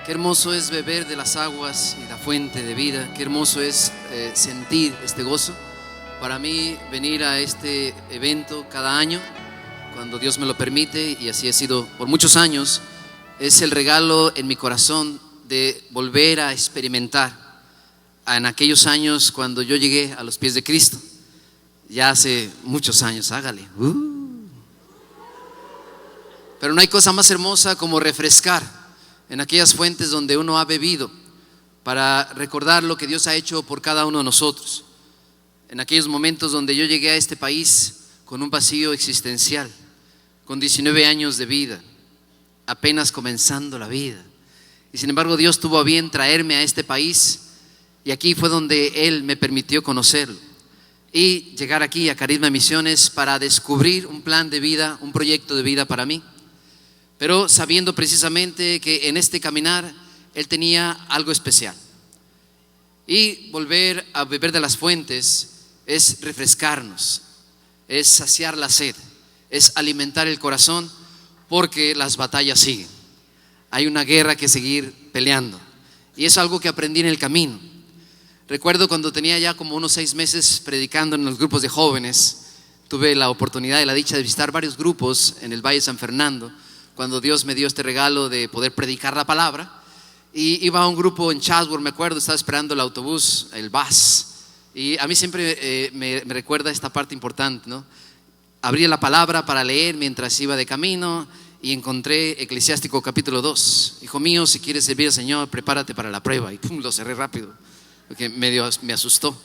Qué hermoso es beber de las aguas y la fuente de vida. Qué hermoso es sentir este gozo. Para mí venir a este evento cada año, cuando Dios me lo permite, y así ha sido por muchos años, es el regalo en mi corazón de volver a experimentar en aquellos años cuando yo llegué a los pies de Cristo. Ya hace muchos años, hágale. Pero no hay cosa más hermosa como refrescar en aquellas fuentes donde uno ha bebido, para recordar lo que Dios ha hecho por cada uno de nosotros. En aquellos momentos donde yo llegué a este país con un vacío existencial, con 19 años de vida, apenas comenzando la vida, y sin embargo Dios tuvo a bien traerme a este país, y aquí fue donde Él me permitió conocerlo y llegar aquí a Carisma Misiones para descubrir un plan de vida, un proyecto de vida para mí. Pero sabiendo precisamente que en este caminar Él tenía algo especial. Y volver a beber de las fuentes es refrescarnos, es saciar la sed, es alimentar el corazón, porque las batallas siguen. Hay una guerra que seguir peleando, y es algo que aprendí en el camino. Recuerdo cuando tenía ya como unos 6 meses predicando en los grupos de jóvenes. Tuve la oportunidad y la dicha de visitar varios grupos en el Valle de San Fernando, cuando Dios me dio este regalo de poder predicar la palabra. Y iba a un grupo en Chatsworth, me acuerdo, estaba esperando el autobús, el bus, y a mí siempre me recuerda esta parte importante, ¿no? Abrí la palabra para leer mientras iba de camino y encontré Eclesiástico capítulo 2. Hijo mío, si quieres servir al Señor, prepárate para la prueba. Y pum, lo cerré rápido, porque medio me asustó.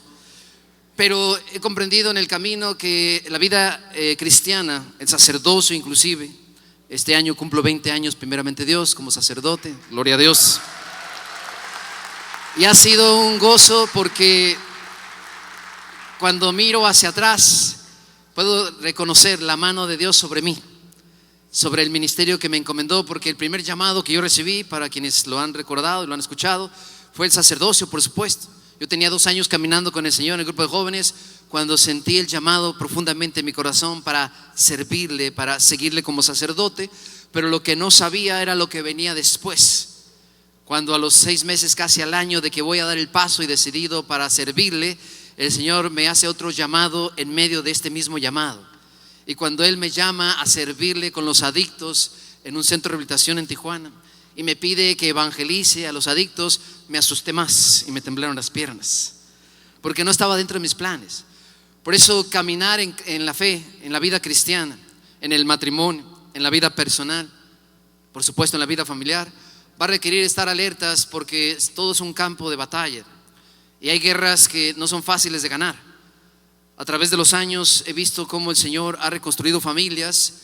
Pero he comprendido en el camino que la vida cristiana, el sacerdocio inclusive, este año cumplo 20 años, primeramente Dios, como sacerdote, gloria a Dios. Y ha sido un gozo, porque cuando miro hacia atrás puedo reconocer la mano de Dios sobre mí, sobre el ministerio que me encomendó, porque el primer llamado que yo recibí, para quienes lo han recordado y lo han escuchado, fue el sacerdocio, por supuesto. Yo tenía 2 años caminando con el Señor en el grupo de jóvenes, cuando sentí el llamado profundamente en mi corazón para servirle, para seguirle como sacerdote. Pero lo que no sabía era lo que venía después, cuando a los 6 meses, casi al año de que voy a dar el paso y decidido para servirle, el Señor me hace otro llamado en medio de este mismo llamado. Y cuando Él me llama a servirle con los adictos en un centro de rehabilitación en Tijuana, y me pide que evangelice a los adictos, me asusté más y me temblaron las piernas, porque no estaba dentro de mis planes. Por eso caminar en la fe, en la vida cristiana, en el matrimonio, en la vida personal, por supuesto en la vida familiar, va a requerir estar alertas, porque todo es un campo de batalla y hay guerras que no son fáciles de ganar. A través de los años he visto cómo el Señor ha reconstruido familias,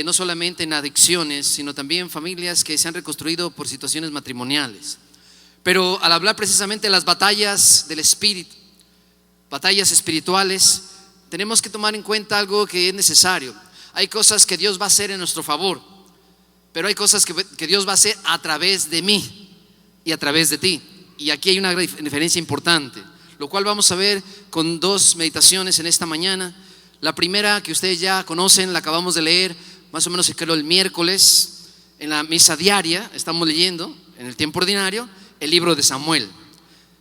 no solamente en adicciones, sino también familias que se han reconstruido por situaciones matrimoniales. Pero al hablar precisamente de las batallas del espíritu, batallas espirituales, tenemos que tomar en cuenta algo que es necesario. Hay cosas que Dios va a hacer en nuestro favor, pero hay cosas que Dios va a hacer a través de mí y a través de ti. Y aquí hay una diferencia importante, lo cual vamos a ver con 2 meditaciones en esta mañana. La primera, que ustedes ya conocen, la acabamos de leer más o menos creo el miércoles en la misa diaria. Estamos leyendo en el tiempo ordinario el libro de Samuel.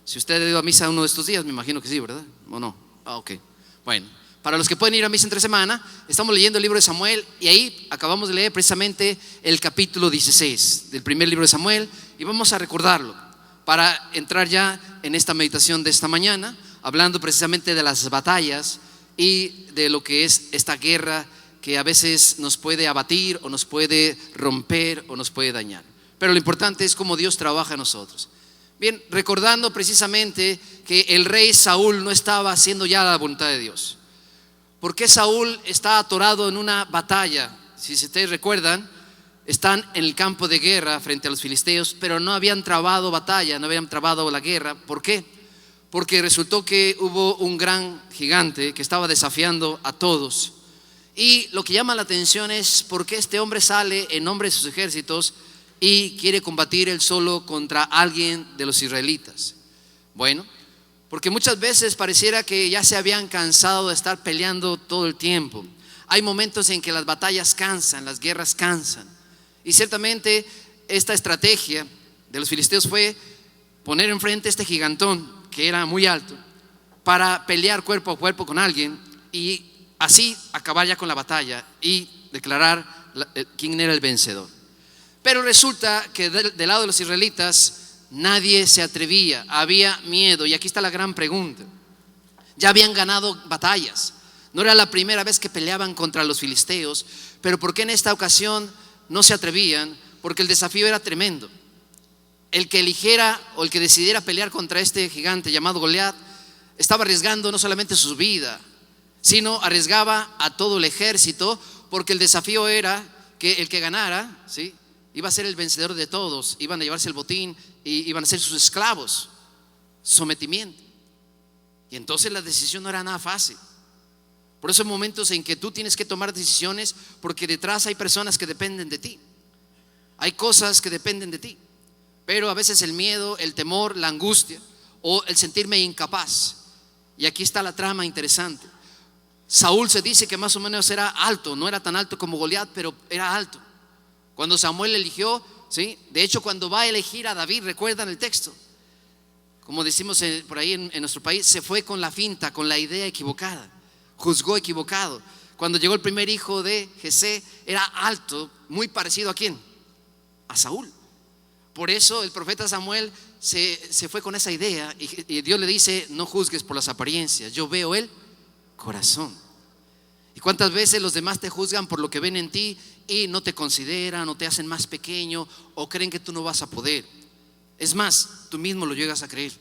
Si usted ha ido a misa uno de estos días, me imagino que sí, ¿verdad? ¿O no? Ok. Bueno, para los que pueden ir a misa entre semana, estamos leyendo el libro de Samuel, y ahí acabamos de leer precisamente el capítulo 16 del primer libro de Samuel, y vamos a recordarlo para entrar ya en esta meditación de esta mañana, hablando precisamente de las batallas y de lo que es esta guerra que a veces nos puede abatir, o nos puede romper, o nos puede dañar. Pero lo importante es cómo Dios trabaja en nosotros. Bien, recordando precisamente que el rey Saúl no estaba haciendo ya la voluntad de Dios, porque Saúl está atorado en una batalla. Si ustedes recuerdan, están en el campo de guerra frente a los filisteos, pero no habían trabado batalla, no habían trabado la guerra. ¿Por qué? Porque resultó que hubo un gran gigante que estaba desafiando a todos. Y lo que llama la atención es por qué este hombre sale en nombre de sus ejércitos y quiere combatir él solo contra alguien de los israelitas. Bueno, porque muchas veces pareciera que ya se habían cansado de estar peleando todo el tiempo. Hay momentos en que las batallas cansan, las guerras cansan. Y ciertamente esta estrategia de los filisteos fue poner enfrente a este gigantón que era muy alto para pelear cuerpo a cuerpo con alguien y así acabar ya con la batalla y declarar quién era el vencedor. Pero resulta que del lado de los israelitas nadie se atrevía, había miedo. Y aquí está la gran pregunta: ya habían ganado batallas, no era la primera vez que peleaban contra los filisteos, pero ¿por qué en esta ocasión no se atrevían? Porque el desafío era tremendo. El que eligiera o el que decidiera pelear contra este gigante llamado Goliat estaba arriesgando no solamente su vida, sino arriesgaba a todo el ejército, porque el desafío era que el que ganara, ¿sí?, iba a ser el vencedor de todos, iban a llevarse el botín y iban a ser sus esclavos, sometimiento. Y entonces la decisión no era nada fácil. Por eso hay momentos en que tú tienes que tomar decisiones, porque detrás hay personas que dependen de ti, hay cosas que dependen de ti. Pero a veces el miedo, el temor, la angustia o el sentirme incapaz. Y aquí está la trama interesante. Saúl se dice que más o menos era alto, no era tan alto como Goliat, pero era alto. Cuando Samuel eligió, ¿sí?, de hecho cuando va a elegir a David, recuerdan el texto, como decimos por ahí en nuestro país, se fue con la finta, con la idea equivocada, juzgó equivocado. Cuando llegó el primer hijo de Jesé, era alto, muy parecido ¿a quién? A Saúl. Por eso el profeta Samuel se fue con esa idea y Dios le dice: no juzgues por las apariencias, yo veo el corazón. ¿Y cuántas veces los demás te juzgan por lo que ven en ti y no te consideran o te hacen más pequeño o creen que tú no vas a poder? Es más, tú mismo lo llegas a creer.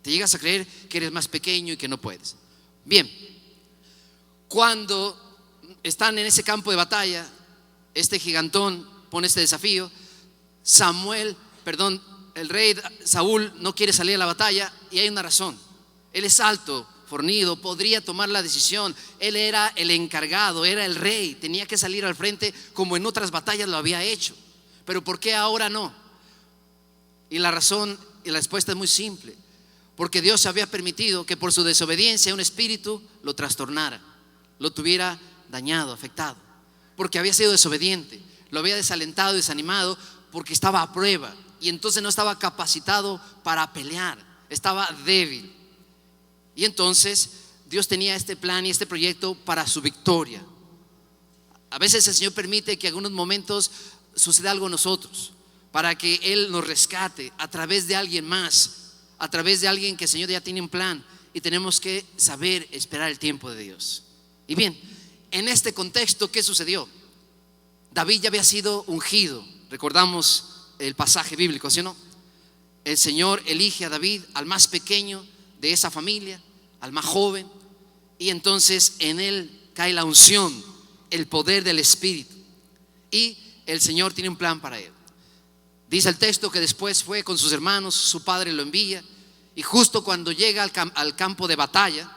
Te llegas a creer que eres más pequeño y que no puedes. Bien, cuando están en ese campo de batalla, este gigantón pone este desafío. El rey Saúl no quiere salir a la batalla y hay una razón. Él es alto, fornido, podría tomar la decisión. Él era el encargado, era el rey, tenía que salir al frente como en otras batallas lo había hecho. Pero ¿por qué ahora no? Y la razón y la respuesta es muy simple: porque Dios había permitido que por su desobediencia un espíritu lo trastornara, lo tuviera dañado, afectado, porque había sido desobediente, lo había desalentado, desanimado, porque estaba a prueba y entonces no estaba capacitado para pelear, estaba débil. Y entonces Dios tenía este plan y este proyecto para su victoria. A veces el Señor permite que en algunos momentos suceda algo en nosotros, para que Él nos rescate a través de alguien más, a través de alguien que el Señor ya tiene un plan, y tenemos que saber esperar el tiempo de Dios. Y bien, en este contexto, ¿qué sucedió? David ya había sido ungido. Recordamos el pasaje bíblico, ¿sí o no? El Señor elige a David, al más pequeño de esa familia, al más joven, y entonces en él cae la unción, el poder del Espíritu, y el Señor tiene un plan para él. Dice el texto que después fue con sus hermanos, su padre lo envía, y justo cuando llega al campo de batalla,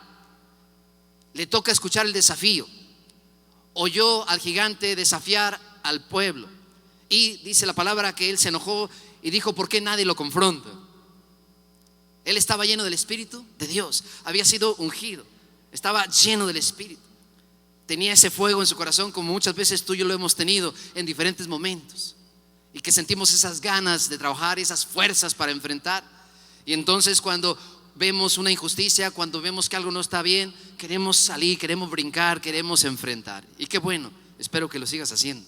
le toca escuchar el desafío. Oyó al gigante desafiar al pueblo, y dice la palabra que él se enojó y dijo: ¿por qué nadie lo confronta? Él estaba lleno del Espíritu de Dios, había sido ungido, estaba lleno del Espíritu, tenía ese fuego en su corazón, como muchas veces tú y yo lo hemos tenido en diferentes momentos, y que sentimos esas ganas de trabajar, esas fuerzas para enfrentar. Y entonces cuando vemos una injusticia, cuando vemos que algo no está bien, queremos salir, queremos brincar, queremos enfrentar. Y qué bueno, espero que lo sigas haciendo.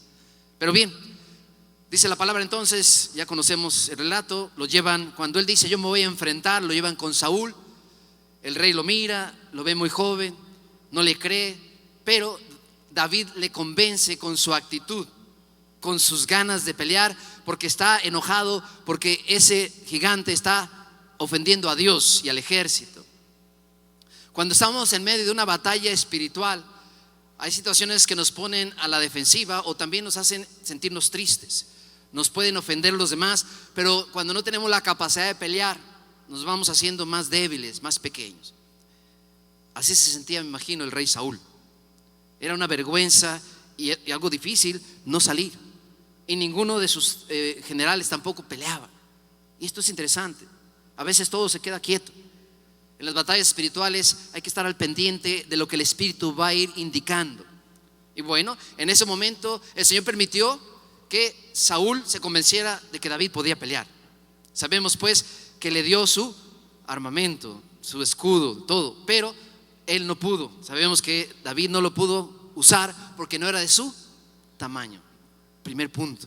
Pero bien, dice la palabra entonces, ya conocemos el relato, lo llevan, cuando él dice yo me voy a enfrentar, lo llevan con Saúl. El rey lo mira, lo ve muy joven, no le cree, pero David le convence con su actitud, con sus ganas de pelear, porque está enojado, porque ese gigante está ofendiendo a Dios y al ejército. Cuando estamos en medio de una batalla espiritual, hay situaciones que nos ponen a la defensiva o también nos hacen sentirnos tristes. Nos pueden ofender los demás, pero cuando no tenemos la capacidad de pelear, nos vamos haciendo más débiles, más pequeños. Así se sentía, me imagino, el rey Saúl. Era una vergüenza y algo difícil no salir. Y ninguno de sus generales tampoco peleaba. Y esto es interesante. A veces todo se queda quieto. En las batallas espirituales hay que estar al pendiente de lo que el Espíritu va a ir indicando. Y bueno, en ese momento el Señor permitió que Saúl se convenciera de que David podía pelear. Sabemos pues que le dio su armamento, su escudo, todo, pero él no pudo. Sabemos que David no lo pudo usar porque no era de su tamaño. Primer punto.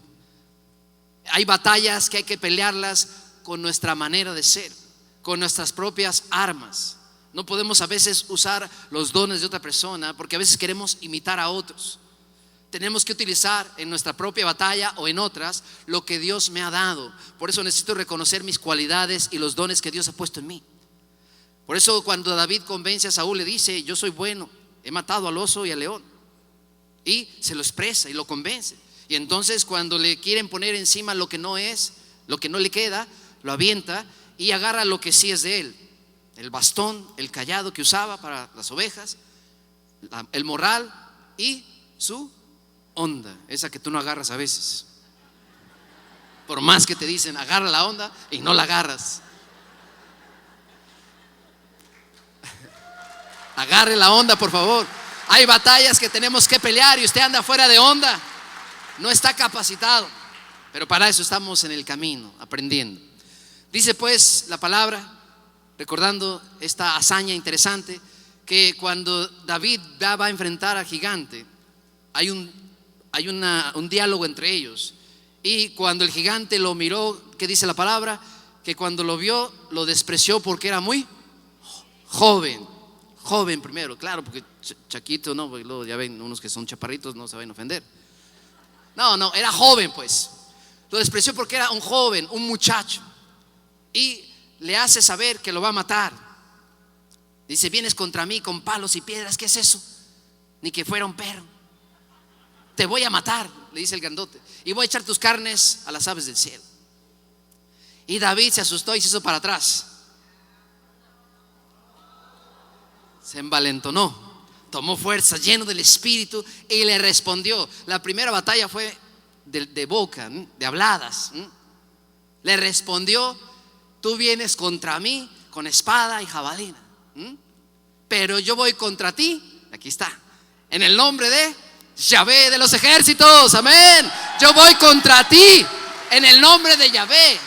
Hay batallas que hay que pelearlas con nuestra manera de ser, con nuestras propias armas. No podemos a veces usar los dones de otra persona porque a veces queremos imitar a otros. Tenemos que utilizar en nuestra propia batalla o en otras lo que Dios me ha dado. Por eso necesito reconocer mis cualidades y los dones que Dios ha puesto en mí. Por eso cuando David convence a Saúl, le dice: yo soy bueno, he matado al oso y al león. Y se lo expresa y lo convence. Y entonces cuando le quieren poner encima lo que no es, lo que no le queda, lo avienta y agarra lo que sí es de él: el bastón, el cayado que usaba para las ovejas, el morral y su onda, esa que tú no agarras a veces. Por más que te dicen agarra la onda y no la agarras. Agarre la onda, por favor. Hay batallas que tenemos que pelear y usted anda fuera de onda, no está capacitado, pero para eso estamos en el camino, aprendiendo. Dice pues la palabra, recordando esta hazaña interesante, que cuando David va a enfrentar al gigante, hay un diálogo entre ellos. Y cuando el gigante lo miró, ¿qué dice la palabra? Que cuando lo vio, lo despreció porque era muy joven. Joven primero, claro, porque chaquito no, porque luego ya ven unos que son chaparritos, no se van a ofender. No, era joven pues. Lo despreció porque era un joven, un muchacho. Y le hace saber que lo va a matar. Dice: vienes contra mí con palos y piedras, ¿qué es eso? Ni que fuera un perro. Te voy a matar, le dice el grandote, y voy a echar tus carnes a las aves del cielo. Y David se asustó y se hizo para atrás. Se envalentonó, tomó fuerza, lleno del Espíritu, y le respondió. La primera batalla fue de boca, de habladas. Le respondió: tú vienes contra mí con espada y jabalina, pero yo voy contra ti, aquí está, en el nombre de Yahvé de los ejércitos, amén. Yo voy contra ti en el nombre de Yahvé.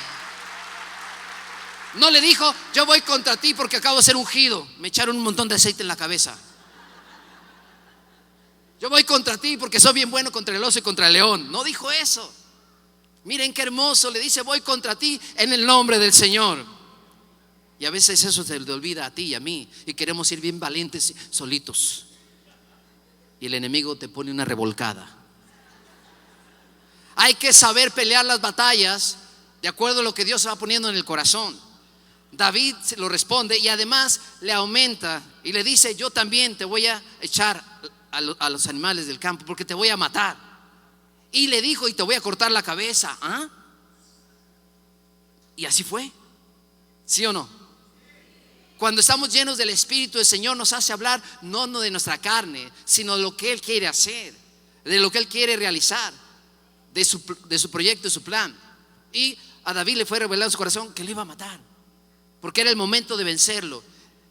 No le dijo: yo voy contra ti porque acabo de ser ungido, me echaron un montón de aceite en la cabeza. Yo voy contra ti porque soy bien bueno contra el oso y contra el león. No dijo eso. Miren qué hermoso, le dice: voy contra ti en el nombre del Señor. Y a veces eso se le olvida a ti y a mí, y queremos ir bien valientes solitos, y el enemigo te pone una revolcada. Hay que saber pelear las batallas de acuerdo a lo que Dios va poniendo en el corazón. David se lo responde y además le aumenta y le dice: yo también te voy a echar a los animales del campo porque te voy a matar. Y le dijo: y te voy a cortar la cabeza. Y así fue. ¿Sí o no? Cuando estamos llenos del Espíritu, el Señor nos hace hablar no de nuestra carne, sino de lo que Él quiere hacer, de lo que Él quiere realizar, de su proyecto, de su plan. Y a David le fue revelado en su corazón que le iba a matar, porque era el momento de vencerlo.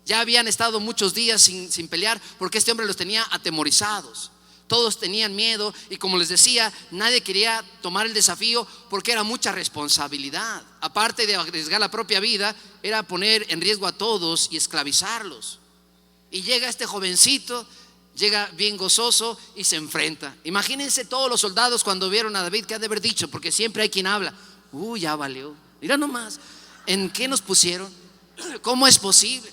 Ya habían estado muchos días sin pelear, porque este hombre los tenía atemorizados. Todos tenían miedo y, como les decía, nadie quería tomar el desafío porque era mucha responsabilidad. Aparte de arriesgar la propia vida, era poner en riesgo a todos y esclavizarlos. Y llega este jovencito, llega bien gozoso y se enfrenta. Imagínense todos los soldados cuando vieron a David, ¿qué ha de haber dicho? Porque siempre hay quien habla: ya valió, mira nomás, ¿en qué nos pusieron? ¿Cómo es posible?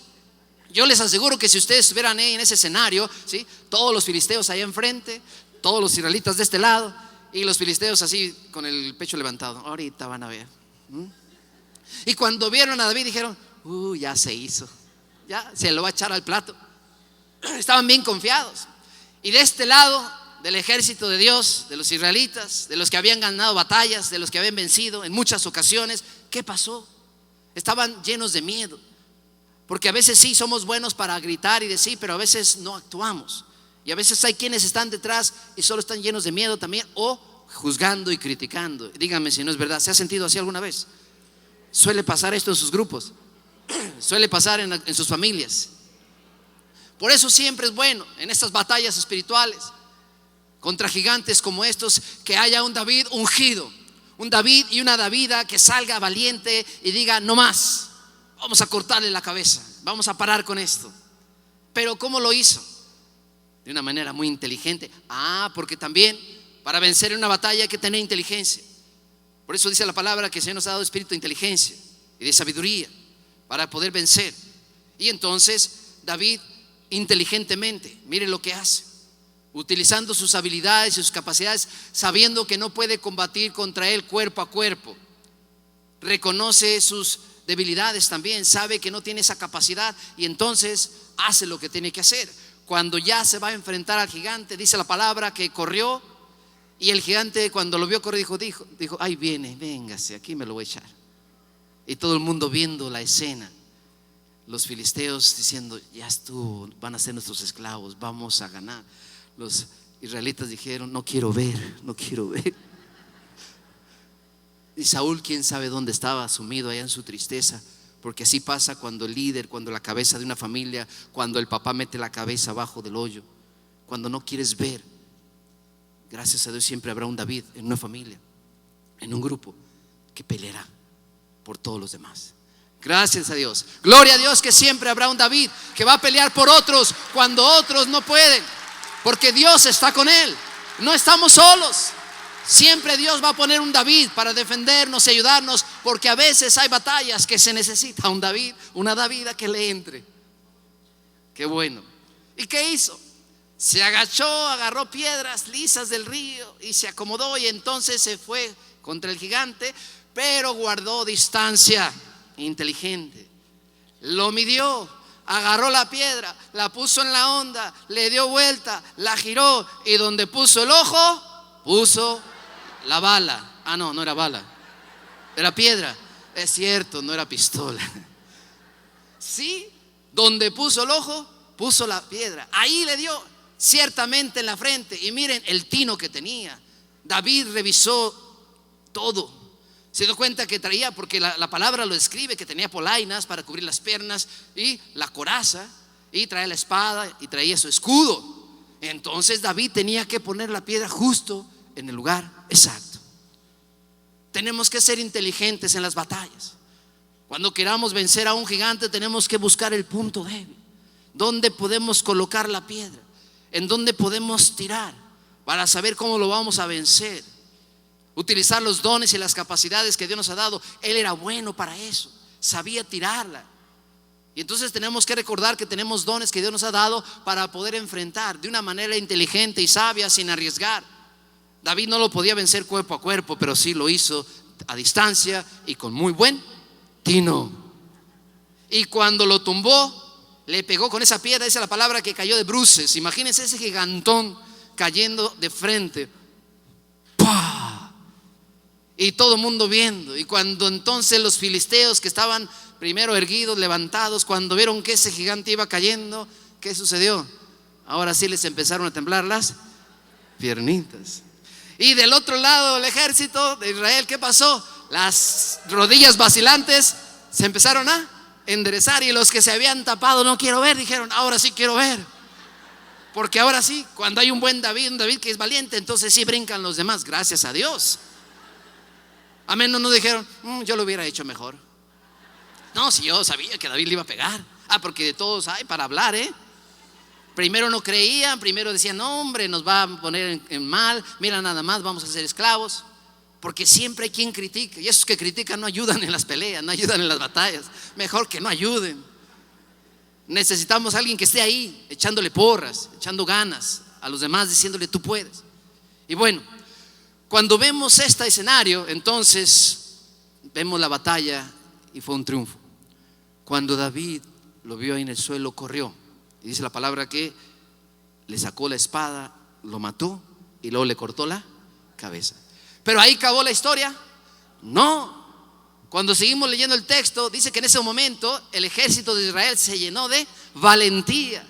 Yo les aseguro que si ustedes estuvieran ahí en ese escenario, ¿sí? Todos los filisteos allá enfrente, todos los israelitas de este lado, y los filisteos así con el pecho levantado, ahorita van a ver. Y cuando vieron a David dijeron: ya se hizo, ya se lo va a echar al plato. Estaban bien confiados. Y de este lado del ejército de Dios, de los israelitas, de los que habían ganado batallas, de los que habían vencido en muchas ocasiones, ¿qué pasó? Estaban llenos de miedo. Porque a veces sí somos buenos para gritar y decir, pero a veces no actuamos. Y a veces hay quienes están detrás y solo están llenos de miedo también, o juzgando y criticando. Díganme si no es verdad. ¿Se ha sentido así alguna vez? Suele pasar esto en sus grupos, suele pasar en sus familias. Por eso siempre es bueno en estas batallas espirituales contra gigantes como estos que haya un David ungido, un David y una Davida que salga valiente y diga: no más, vamos a cortarle la cabeza, vamos a parar con esto. Pero ¿cómo lo hizo? De una manera muy inteligente. Porque también para vencer en una batalla hay que tener inteligencia. Por eso dice la palabra que el Señor nos ha dado espíritu de inteligencia y de sabiduría para poder vencer. Y entonces David inteligentemente, mire lo que hace, utilizando sus habilidades y sus capacidades, sabiendo que no puede combatir contra él cuerpo a cuerpo. Reconoce sus debilidades también, sabe que no tiene esa capacidad y entonces hace lo que tiene que hacer. Cuando ya se va a enfrentar al gigante, dice la palabra que corrió, y el gigante cuando lo vio correr dijo: ahí viene, véngase, aquí me lo voy a echar. Y todo el mundo viendo la escena, los filisteos diciendo: ya estuvo, van a ser nuestros esclavos, vamos a ganar. Los israelitas dijeron: no quiero ver, no quiero ver. Y Saúl, quién sabe dónde estaba, sumido allá en su tristeza, porque así pasa cuando el líder, cuando la cabeza de una familia, cuando el papá mete la cabeza abajo del hoyo, cuando no quieres ver. Gracias a Dios siempre habrá un David en una familia, en un grupo, que peleará por todos los demás. Gracias a Dios, gloria a Dios, que siempre habrá un David que va a pelear por otros cuando otros no pueden, porque Dios está con él. No estamos solos. Siempre Dios va a poner un David para defendernos y ayudarnos, porque a veces hay batallas que se necesita un David, una Davida que le entre. Qué bueno. ¿Y qué hizo? Se agachó, agarró piedras lisas del río y se acomodó, y entonces se fue contra el gigante, pero guardó distancia. Inteligente. Lo midió, agarró la piedra, la puso en la onda, le dio vuelta, la giró, y donde puso el ojo, puso la bala. No era bala, era piedra. Es cierto, no era pistola. Sí, donde puso el ojo, puso la piedra. Ahí le dio ciertamente en la frente. Y miren el tino que tenía. David revisó todo. Se dio cuenta que traía, porque la palabra lo describe, que tenía polainas para cubrir las piernas y la coraza, y traía la espada y traía su escudo. Entonces David tenía que poner la piedra justo en el lugar exacto. Tenemos que ser inteligentes en las batallas. Cuando queramos vencer a un gigante, tenemos que buscar el punto débil, dónde podemos colocar la piedra, en dónde podemos tirar, para saber cómo lo vamos a vencer. Utilizar los dones y las capacidades que Dios nos ha dado. Él era bueno para eso, sabía tirarla. Y entonces tenemos que recordar que tenemos dones que Dios nos ha dado para poder enfrentar de una manera inteligente y sabia, sin arriesgar. David no lo podía vencer cuerpo a cuerpo, pero sí lo hizo a distancia y con muy buen tino. Y cuando lo tumbó, le pegó con esa piedra, dice la palabra que cayó de bruces. Imagínense ese gigantón cayendo de frente. ¡Pah! Y todo el mundo viendo. Y cuando entonces los filisteos, que estaban primero erguidos, levantados, cuando vieron que ese gigante iba cayendo, ¿qué sucedió? Ahora sí les empezaron a temblar las piernitas. Y del otro lado, el ejército de Israel, ¿qué pasó? Las rodillas vacilantes se empezaron a enderezar, y los que se habían tapado: no quiero ver, dijeron: ahora sí quiero ver. Porque ahora sí, cuando hay un buen David, un David que es valiente, entonces sí brincan los demás. Gracias a Dios. Amén. No dijeron: yo lo hubiera hecho mejor. No, si yo sabía que David le iba a pegar. Porque de todos hay para hablar, Primero no creían, primero decían: no, hombre, nos va a poner en mal, mira nada más, vamos a ser esclavos. Porque siempre hay quien critique, y esos que critican no ayudan en las peleas, no ayudan en las batallas. Mejor que no ayuden. Necesitamos a alguien que esté ahí echándole porras, echando ganas a los demás, diciéndole: tú puedes. Y bueno, cuando vemos este escenario, entonces vemos la batalla y fue un triunfo. Cuando David lo vio ahí en el suelo, corrió, y dice la palabra que le sacó la espada, lo mató y luego le cortó la cabeza. Pero ahí acabó la historia. No. Cuando seguimos leyendo el texto, dice que en ese momento el ejército de Israel se llenó de valentía.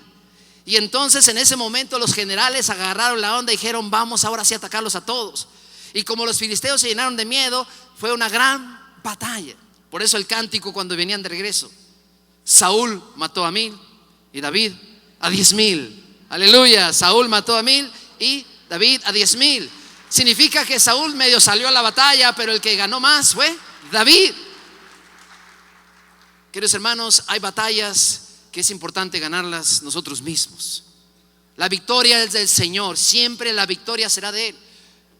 Y entonces en ese momento los generales agarraron la onda y dijeron: vamos ahora sí a atacarlos a todos. Y como los filisteos se llenaron de miedo, fue una gran batalla. Por eso el cántico cuando venían de regreso: Saúl mató a 1000 y David a 10,000. Aleluya. Saúl mató a 1000 y David a 10,000. Significa que Saúl medio salió a la batalla, pero el que ganó más fue David. Queridos hermanos, hay batallas que es importante ganarlas nosotros mismos. La victoria es del Señor, siempre la victoria será de Él.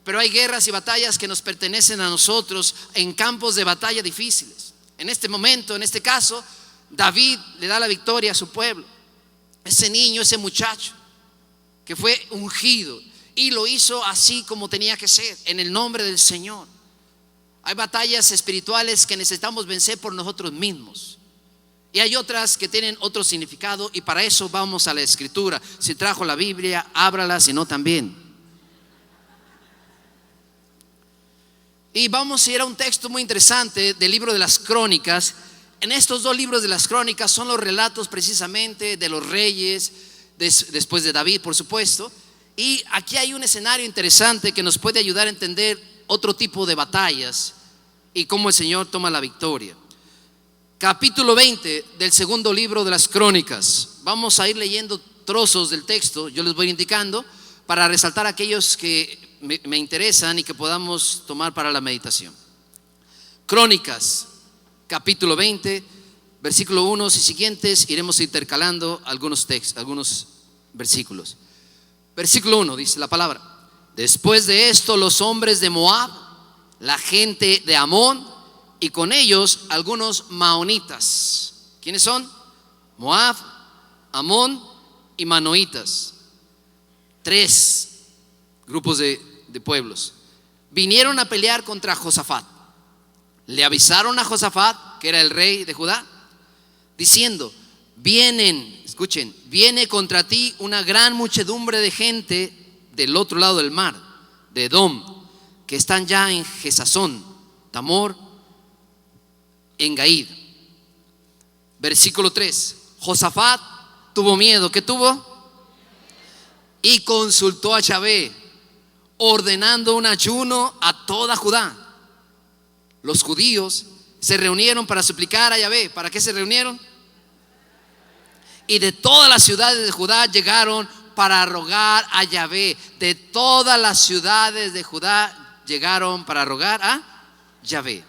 Pero hay guerras y batallas que nos pertenecen a nosotros en campos de batalla difíciles. En este momento, en este caso, David le da la victoria a su pueblo. Ese niño, ese muchacho que fue ungido y lo hizo así como tenía que ser, en el nombre del Señor. Hay batallas espirituales que necesitamos vencer por nosotros mismos. Y hay otras que tienen otro significado, y para eso vamos a la Escritura. Si trajo la Biblia, ábrala, si no también. Y vamos a ir a un texto muy interesante del libro de las Crónicas. En estos dos libros de las Crónicas son los relatos precisamente de los reyes, después de David, por supuesto. Y aquí hay un escenario interesante que nos puede ayudar a entender otro tipo de batallas y cómo el Señor toma la victoria. Capítulo 20 del segundo libro de las Crónicas. Vamos a ir leyendo trozos del texto, yo les voy indicando, para resaltar aquellos que me interesan y que podamos tomar para la meditación. Crónicas, capítulo 20, versículo 1 y siguientes. Iremos intercalando algunos textos, algunos versículos. Versículo 1 dice la palabra: después de esto, los hombres de Moab, la gente de Amón, y con ellos algunos maonitas. ¿Quiénes son? Moab, Amón y manoitas. 3 grupos de pueblos. Vinieron a pelear contra Josafat. Le avisaron a Josafat, que era el rey de Judá, diciendo: vienen, escuchen, viene contra ti una gran muchedumbre de gente del otro lado del mar, de Edom, que están ya en Gesazón, Tamor, en Gaid. Versículo 3. Josafat tuvo miedo. ¿Qué tuvo? Y consultó a Yahvé, ordenando un ayuno a toda Judá. Los judíos se reunieron para suplicar a Yahvé. ¿Para qué se reunieron? Y de todas las ciudades de Judá llegaron para rogar a Yahvé. De todas las ciudades de Judá llegaron para rogar a Yahvé.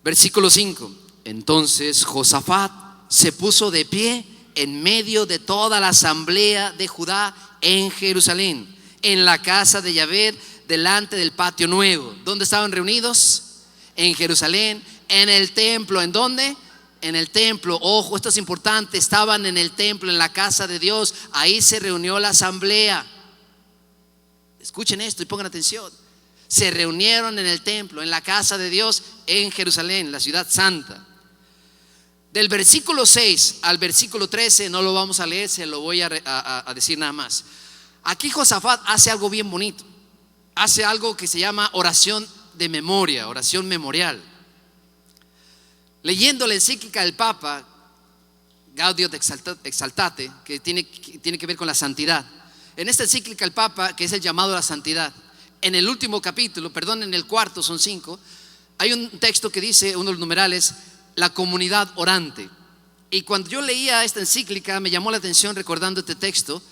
Versículo 5. Entonces Josafat se puso de pie en medio de toda la asamblea de Judá en Jerusalén, en la casa de Yahvé, delante del patio nuevo. ¿Dónde estaban reunidos? En Jerusalén, en el templo. ¿En dónde? En el templo. Ojo, esto es importante. Estaban en el templo, en la casa de Dios. Ahí se reunió la asamblea. Escuchen esto y pongan atención. Se reunieron en el templo, en la casa de Dios, en Jerusalén, la ciudad santa. Del versículo 6 al versículo 13 no lo vamos a leer, se lo voy a decir nada más. Aquí Josafat hace algo bien bonito. Hace algo que se llama oración de memoria, oración memorial. Leyendo la encíclica del Papa Gaudium et Exsultate, que tiene que ver con la santidad. En esta encíclica el Papa, que es el llamado a la santidad, en el último capítulo, en el cuarto, son 5, hay un texto que dice, uno de los numerales, la comunidad orante. Y cuando yo leía esta encíclica me llamó la atención, recordando este texto,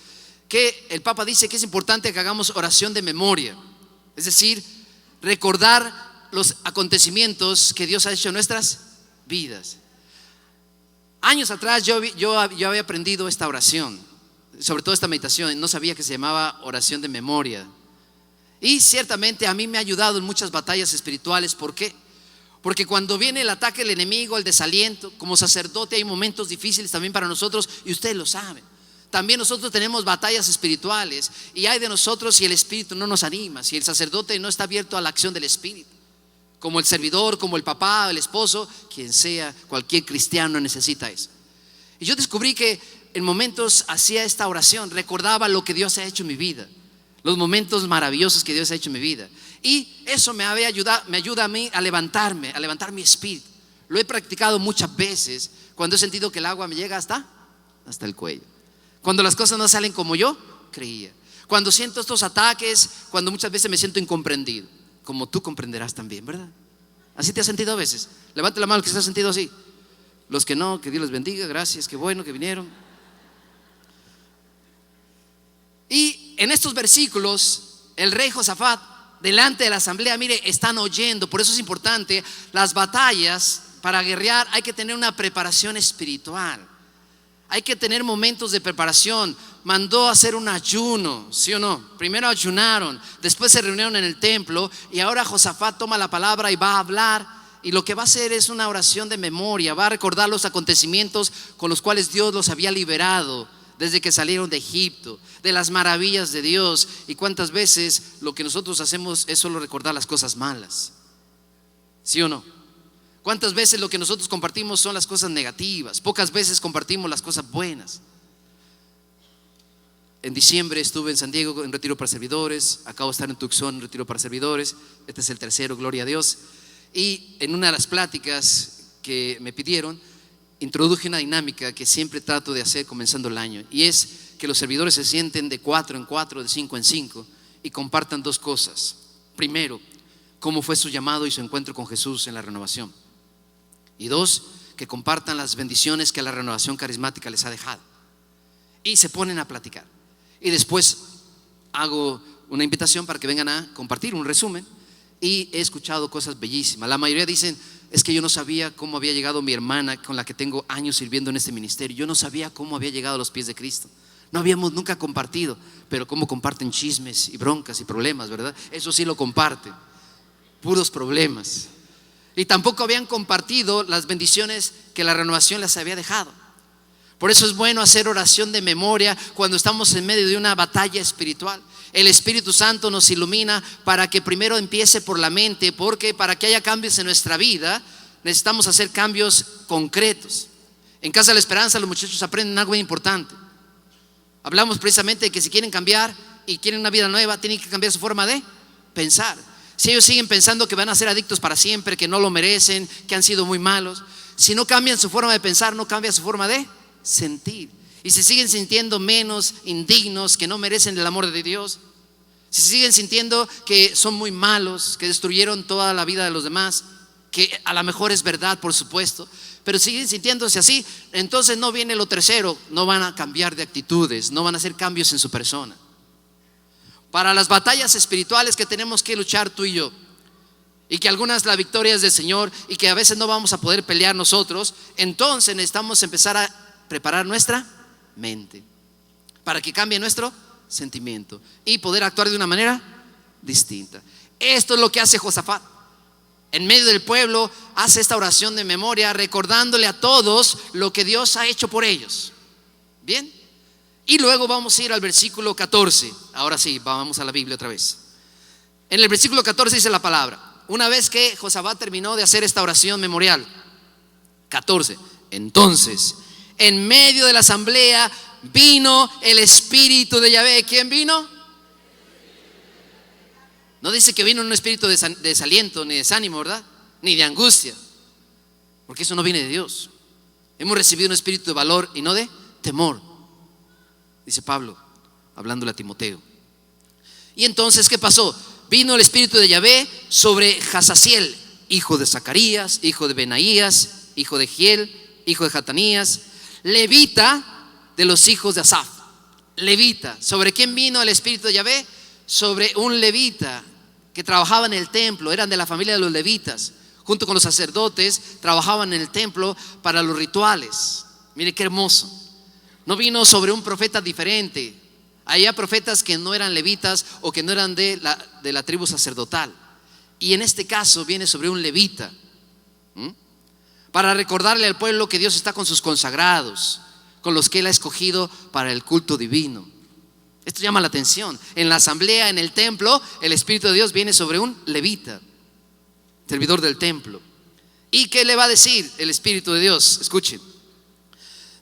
que el Papa dice que es importante que hagamos oración de memoria, es decir, recordar los acontecimientos que Dios ha hecho en nuestras vidas. Años atrás yo había aprendido esta oración, sobre todo esta meditación, no sabía que se llamaba oración de memoria. Y ciertamente a mí me ha ayudado en muchas batallas espirituales. ¿Por qué? Porque cuando viene el ataque del enemigo, el desaliento, como sacerdote hay momentos difíciles también para nosotros, y ustedes lo saben. También nosotros tenemos batallas espirituales, y hay de nosotros si el espíritu no nos anima, si el sacerdote no está abierto a la acción del espíritu. Como el servidor, como el papá, el esposo, quien sea, cualquier cristiano necesita eso. Y yo descubrí que en momentos hacía esta oración, recordaba lo que Dios ha hecho en mi vida, los momentos maravillosos que Dios ha hecho en mi vida. Y eso me ayuda a mí a levantar mi espíritu. Lo he practicado muchas veces cuando he sentido que el agua me llega hasta el cuello, cuando las cosas no salen como yo creía, cuando siento estos ataques, cuando muchas veces me siento incomprendido, como tú comprenderás también, ¿verdad? ¿Así te has sentido a veces? Levante la mano que se ha sentido así. Los que no, que Dios los bendiga, gracias, qué bueno que vinieron. Y en estos versículos el rey Josafat, delante de la asamblea, mire, están oyendo. Por eso es importante, las batallas, para guerrear hay que tener una preparación espiritual. Hay que tener momentos de preparación. Mandó a hacer un ayuno, ¿sí o no? Primero ayunaron, después se reunieron en el templo, y ahora Josafat toma la palabra y va a hablar. Y lo que va a hacer es una oración de memoria. Va a recordar los acontecimientos con los cuales Dios los había liberado desde que salieron de Egipto, de las maravillas de Dios. Y cuántas veces lo que nosotros hacemos es solo recordar las cosas malas, ¿sí o no? Cuántas veces lo que nosotros compartimos son las cosas negativas. Pocas veces compartimos las cosas buenas. En diciembre estuve en San Diego en retiro para servidores. Acabo de estar en Tucson en retiro para servidores. Este es el tercero, gloria a Dios. Y en una de las pláticas que me pidieron, introduje una dinámica que siempre trato de hacer comenzando el año, y es que los servidores se sienten de 4 en 4, de 5 en 5, y compartan dos cosas. Primero, cómo fue su llamado y su encuentro con Jesús en la renovación. Y dos, que compartan las bendiciones que la renovación carismática les ha dejado. Y se ponen a platicar. Y después hago una invitación para que vengan a compartir un resumen. Y he escuchado cosas bellísimas. La mayoría dicen: es que yo no sabía cómo había llegado mi hermana, con la que tengo años sirviendo en este ministerio. Yo no sabía cómo había llegado a los pies de Cristo. No habíamos nunca compartido. Pero cómo comparten chismes y broncas y problemas, ¿verdad? Eso sí lo comparten. Puros problemas. Y tampoco habían compartido las bendiciones que la renovación les había dejado. Por eso es bueno hacer oración de memoria cuando estamos en medio de una batalla espiritual. El Espíritu Santo nos ilumina para que primero empiece por la mente, porque para que haya cambios en nuestra vida necesitamos hacer cambios concretos. En Casa de la Esperanza los muchachos aprenden algo muy importante. Hablamos precisamente de que si quieren cambiar y quieren una vida nueva, tienen que cambiar su forma de pensar. Si ellos siguen pensando que van a ser adictos para siempre, que no lo merecen, que han sido muy malos, si no cambian su forma de pensar, no cambia su forma de sentir, y se siguen sintiendo menos, indignos, que no merecen el amor de Dios, si siguen sintiendo que son muy malos, que destruyeron toda la vida de los demás, que a lo mejor es verdad, por supuesto, pero siguen sintiéndose así, entonces no viene lo tercero, no van a cambiar de actitudes, no van a hacer cambios en su persona. Para las batallas espirituales que tenemos que luchar tú y yo, y que algunas la victoria es del Señor, y que a veces no vamos a poder pelear nosotros, entonces necesitamos empezar a preparar nuestra mente para que cambie nuestro sentimiento y poder actuar de una manera distinta. Esto es lo que hace Josafat. En medio del pueblo hace esta oración de memoria, recordándole a todos lo que Dios ha hecho por ellos. Bien. Y luego vamos a ir al versículo 14. Ahora sí, vamos a la Biblia otra vez. En el versículo 14 dice la palabra: una vez que Josafat terminó de hacer esta oración memorial, 14, entonces en medio de la asamblea vino el Espíritu de Yahvé. ¿Quién vino? No dice que vino un espíritu de desaliento, ni desánimo, ¿verdad? Ni de angustia, porque eso no viene de Dios. Hemos recibido un espíritu de valor y no de temor, dice Pablo, hablándole a Timoteo. Y entonces, ¿qué pasó? Vino el Espíritu de Yahvé sobre Jazaziel, hijo de Zacarías, hijo de Benaías, hijo de Giel, hijo de Jatanías, levita de los hijos de Asaf. Levita. ¿Sobre quién vino el Espíritu de Yahvé? Sobre un levita que trabajaba en el templo. Eran de la familia de los levitas. Junto con los sacerdotes trabajaban en el templo para los rituales. Mire qué hermoso. No vino sobre un profeta diferente. Había profetas que no eran levitas o que no eran de la tribu sacerdotal. Y en este caso viene sobre un levita, para recordarle al pueblo que Dios está con sus consagrados, con los que Él ha escogido para el culto divino. Esto llama la atención. En la asamblea, en el templo, el Espíritu de Dios viene sobre un levita, servidor del templo. ¿Y qué le va a decir el Espíritu de Dios? Escuchen.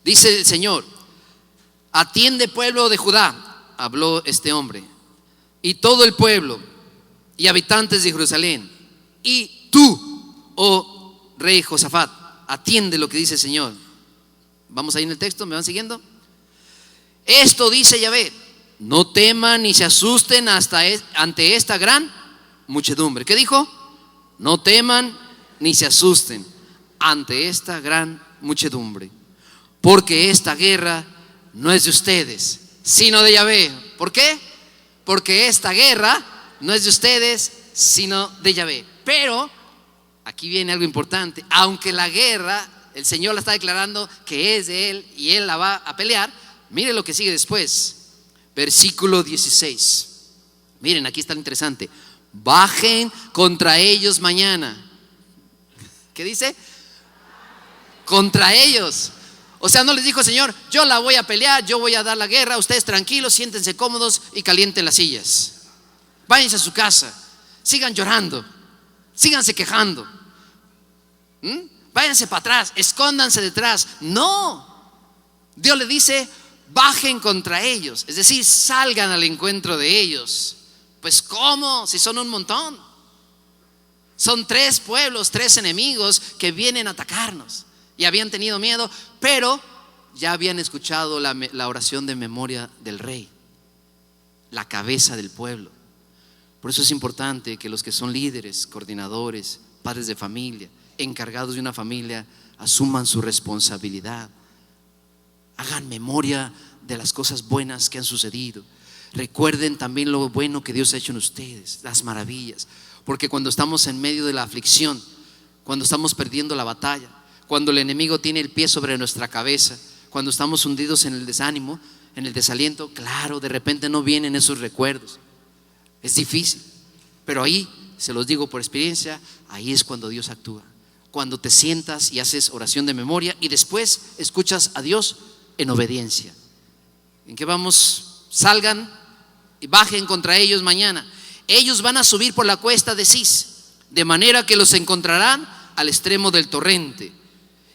Dice el Señor: atiende, pueblo de Judá, habló este hombre, y todo el pueblo y habitantes de Jerusalén, y tú, oh rey Josafat, atiende lo que dice el Señor. Vamos ahí en el texto, ¿me van siguiendo? Esto dice Yahvé: no teman ni se asusten ante esta gran muchedumbre. ¿Qué dijo? No teman ni se asusten ante esta gran muchedumbre, porque esta guerra no es de ustedes, sino de Yahvé. ¿Por qué? porque esta guerra no es de ustedes, sino de Yahvé. Pero aquí viene algo importante. Aunque la guerra, el Señor la está declarando que es de Él y Él la va a pelear, mire lo que sigue después. Versículo 16. Miren, aquí está lo interesante. Bajen contra ellos mañana. ¿Qué dice? Contra ellos. O sea, no les dijo el Señor, yo la voy a pelear, yo voy a dar la guerra, ustedes tranquilos, siéntense cómodos y calienten las sillas. Váyanse a su casa, sigan llorando, síganse quejando. Váyanse para atrás, escóndanse detrás. No, Dios le dice, bajen contra ellos, es decir, salgan al encuentro de ellos. Pues ¿cómo? Si son un montón. Son 3 pueblos, 3 enemigos que vienen a atacarnos. Y habían tenido miedo, pero ya habían escuchado la oración de memoria del rey, la cabeza del pueblo. Por eso es importante que los que son líderes, coordinadores, padres de familia, encargados de una familia, asuman su responsabilidad. Hagan memoria de las cosas buenas que han sucedido. Recuerden también lo bueno que Dios ha hecho en ustedes, las maravillas. Porque cuando estamos en medio de la aflicción, cuando estamos perdiendo la batalla, cuando el enemigo tiene el pie sobre nuestra cabeza, cuando estamos hundidos en el desánimo, en el desaliento, claro, de repente no vienen esos recuerdos. Es difícil, pero ahí, se los digo por experiencia, ahí es cuando Dios actúa. Cuando te sientas y haces oración de memoria y después escuchas a Dios en obediencia. ¿En qué vamos? Salgan y bajen contra ellos mañana. Ellos van a subir por la cuesta de Cis, de manera que los encontrarán al extremo del torrente.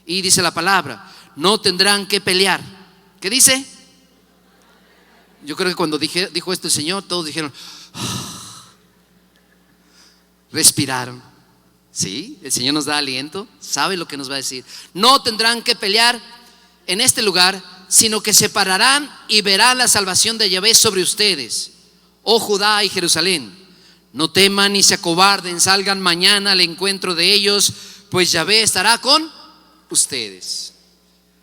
Y dice la palabra, no tendrán que pelear. ¿Qué dice? Yo creo que cuando dijo esto el Señor, todos dijeron, respiraron. Sí, el Señor nos da aliento, sabe lo que nos va a decir. No tendrán que pelear en este lugar, sino que se pararán y verán la salvación de Yahvé sobre ustedes, oh Judá y Jerusalén. No teman ni se acobarden, salgan mañana al encuentro de ellos, pues Yahvé estará con ustedes.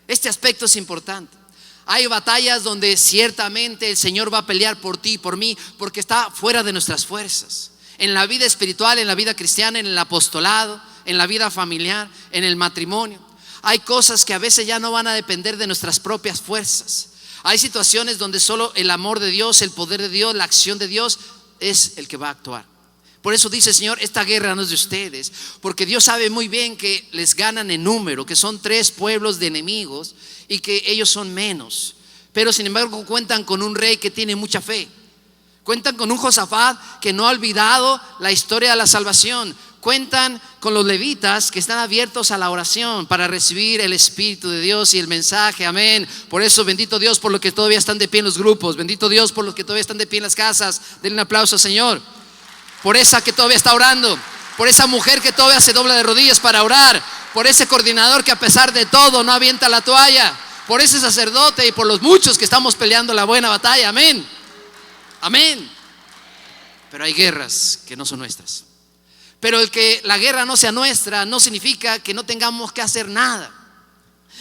Este aspecto es importante. Hay batallas donde ciertamente el Señor va a pelear por ti y por mí, porque está fuera de nuestras fuerzas. En la vida espiritual, en la vida cristiana, en el apostolado, en la vida familiar, en el matrimonio. Hay cosas que a veces ya no van a depender de nuestras propias fuerzas. Hay situaciones donde solo el amor de Dios, el poder de Dios, la acción de Dios es el que va a actuar. Por eso dice el Señor, esta guerra no es de ustedes, porque Dios sabe muy bien que les ganan en número, que son 3 pueblos de enemigos y que ellos son menos. Pero sin embargo cuentan con un rey que tiene mucha fe. Cuentan con un Josafat que no ha olvidado la historia de la salvación. Cuentan con los levitas que están abiertos a la oración para recibir el Espíritu de Dios y el mensaje, amén. Por eso bendito Dios por los que todavía están de pie en los grupos, bendito Dios por los que todavía están de pie en las casas. Denle un aplauso al Señor. Por esa que todavía está orando, por esa mujer que todavía se dobla de rodillas para orar, por ese coordinador que a pesar de todo no avienta la toalla, por ese sacerdote y por los muchos que estamos peleando la buena batalla, amén. Amén. Pero hay guerras que no son nuestras. Pero el que la guerra no sea nuestra no significa que no tengamos que hacer nada.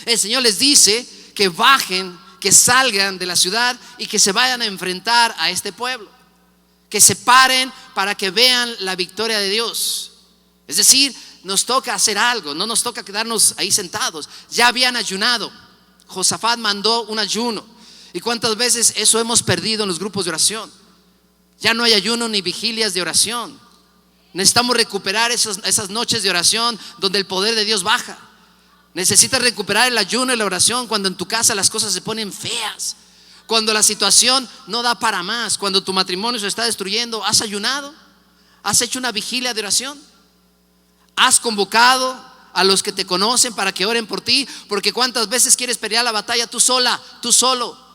El Señor les dice que bajen, que salgan de la ciudad y que se vayan a enfrentar a este pueblo, que se paren para que vean la victoria de Dios. Es decir, nos toca hacer algo, no nos toca quedarnos ahí sentados. Ya habían ayunado, Josafat mandó un ayuno. ¿Y cuántas veces eso hemos perdido en los grupos de oración? Ya no hay ayuno ni vigilias de oración. Necesitamos recuperar esas noches de oración donde el poder de Dios baja. Necesitas recuperar el ayuno y la oración cuando en tu casa las cosas se ponen feas, cuando la situación no da para más, cuando tu matrimonio se está destruyendo. ¿Has ayunado? ¿Has hecho una vigilia de oración? ¿Has convocado a los que te conocen para que oren por ti? Porque cuántas veces quieres pelear la batalla tú sola, tú solo.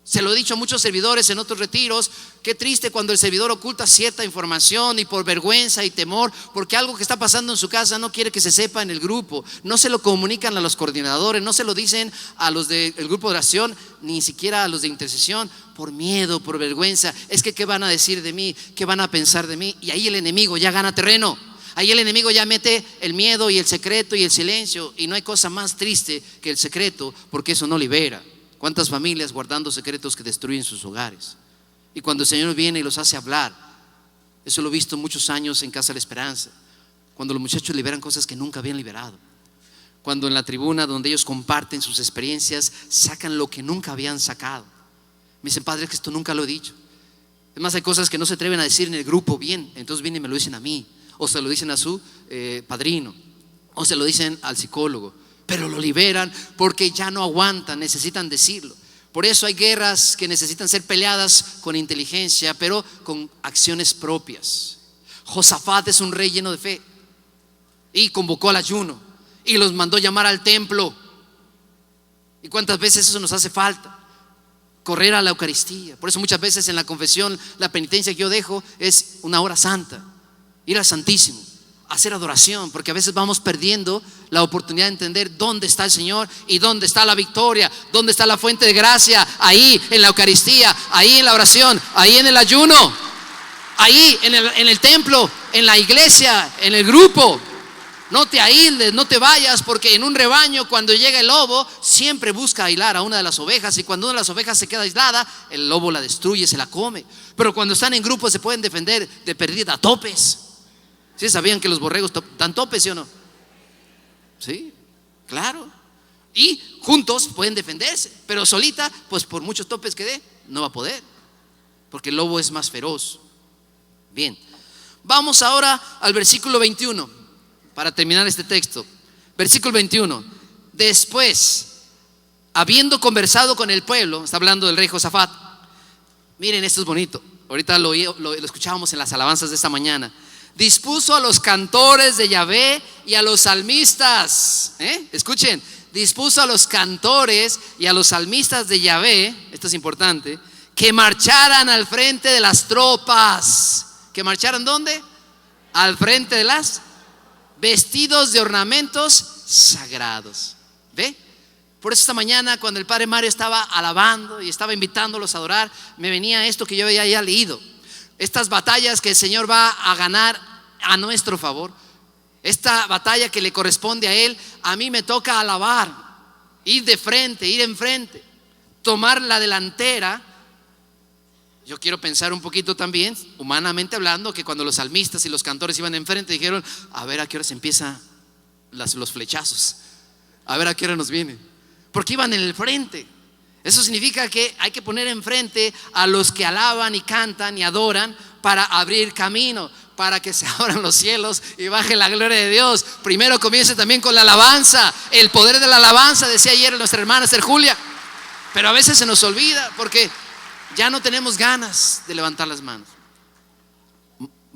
Se lo he dicho a muchos servidores en otros retiros. Qué triste cuando el servidor oculta cierta información y por vergüenza y temor, porque algo que está pasando en su casa no quiere que se sepa en el grupo. No se lo comunican a los coordinadores, no se lo dicen a los del grupo de oración, ni siquiera a los de intercesión, por miedo, por vergüenza. Es que ¿qué van a decir de mí? ¿Qué van a pensar de mí? Y ahí el enemigo ya gana terreno. Ahí el enemigo ya mete el miedo y el secreto y el silencio. Y no hay cosa más triste que el secreto, porque eso no libera. ¿Cuántas familias guardando secretos que destruyen sus hogares? Y cuando el Señor viene y los hace hablar, eso lo he visto muchos años en Casa de la Esperanza, cuando los muchachos liberan cosas que nunca habían liberado, cuando en la tribuna donde ellos comparten sus experiencias sacan lo que nunca habían sacado. Me dicen: padre, es que esto nunca lo he dicho. Es más, hay cosas que no se atreven a decir en el grupo bien, entonces vienen y me lo dicen a mí, o se lo dicen a su padrino, o se lo dicen al psicólogo, pero lo liberan porque ya no aguantan, necesitan decirlo. Por eso hay guerras que necesitan ser peleadas con inteligencia, pero con acciones propias. Josafat es un rey lleno de fe y convocó al ayuno y los mandó llamar al templo. ¿Y cuántas veces eso nos hace falta? Correr a la Eucaristía. Por eso muchas veces en la confesión la penitencia que yo dejo es una hora santa, ir al Santísimo, hacer adoración, porque a veces vamos perdiendo la oportunidad de entender dónde está el Señor y dónde está la victoria, dónde está la fuente de gracia. Ahí en la Eucaristía, ahí en la oración, ahí en el ayuno, ahí en el templo, en la iglesia, en el grupo. No te aísles, no te vayas, porque en un rebaño, cuando llega el lobo, siempre busca aislar a una de las ovejas, y cuando una de las ovejas se queda aislada, el lobo la destruye, se la come. Pero cuando están en grupo se pueden defender de perdida a topes. ¿Sí sabían que los borregos dan topes, sí o no? Sí, claro. Y juntos pueden defenderse, pero solita, pues por muchos topes que dé, no va a poder, porque el lobo es más feroz. Bien, vamos ahora al versículo 21 para terminar este texto. Versículo 21. Después, habiendo conversado con el pueblo, está hablando del rey Josafat. Miren, esto es bonito. Ahorita lo escuchábamos en las alabanzas de esta mañana. Dispuso a los cantores de Yahvé y a los salmistas. Escuchen, dispuso a los cantores y a los salmistas de Yahvé, esto es importante, que marcharan al frente de las tropas. ¿Que marcharan dónde? Al frente de las, vestidos de ornamentos sagrados. ¿Ve? Por eso esta mañana, cuando el padre Mario estaba alabando y estaba invitándolos a adorar, me venía esto que yo ya había leído. Estas batallas que el Señor va a ganar a nuestro favor, esta batalla que le corresponde a Él, a mí me toca alabar, ir de frente, ir enfrente, tomar la delantera. Yo quiero pensar un poquito también, humanamente hablando, que cuando los salmistas y los cantores iban enfrente, dijeron: a ver a qué hora se empiezan los flechazos, a ver a qué hora nos viene, porque iban en el frente. Eso significa que hay que poner enfrente a los que alaban y cantan y adoran para abrir camino, para que se abran los cielos y baje la gloria de Dios. Primero comience también con la alabanza, el poder de la alabanza, decía ayer nuestra hermana Esther Julia. Pero a veces se nos olvida porque ya no tenemos ganas de levantar las manos.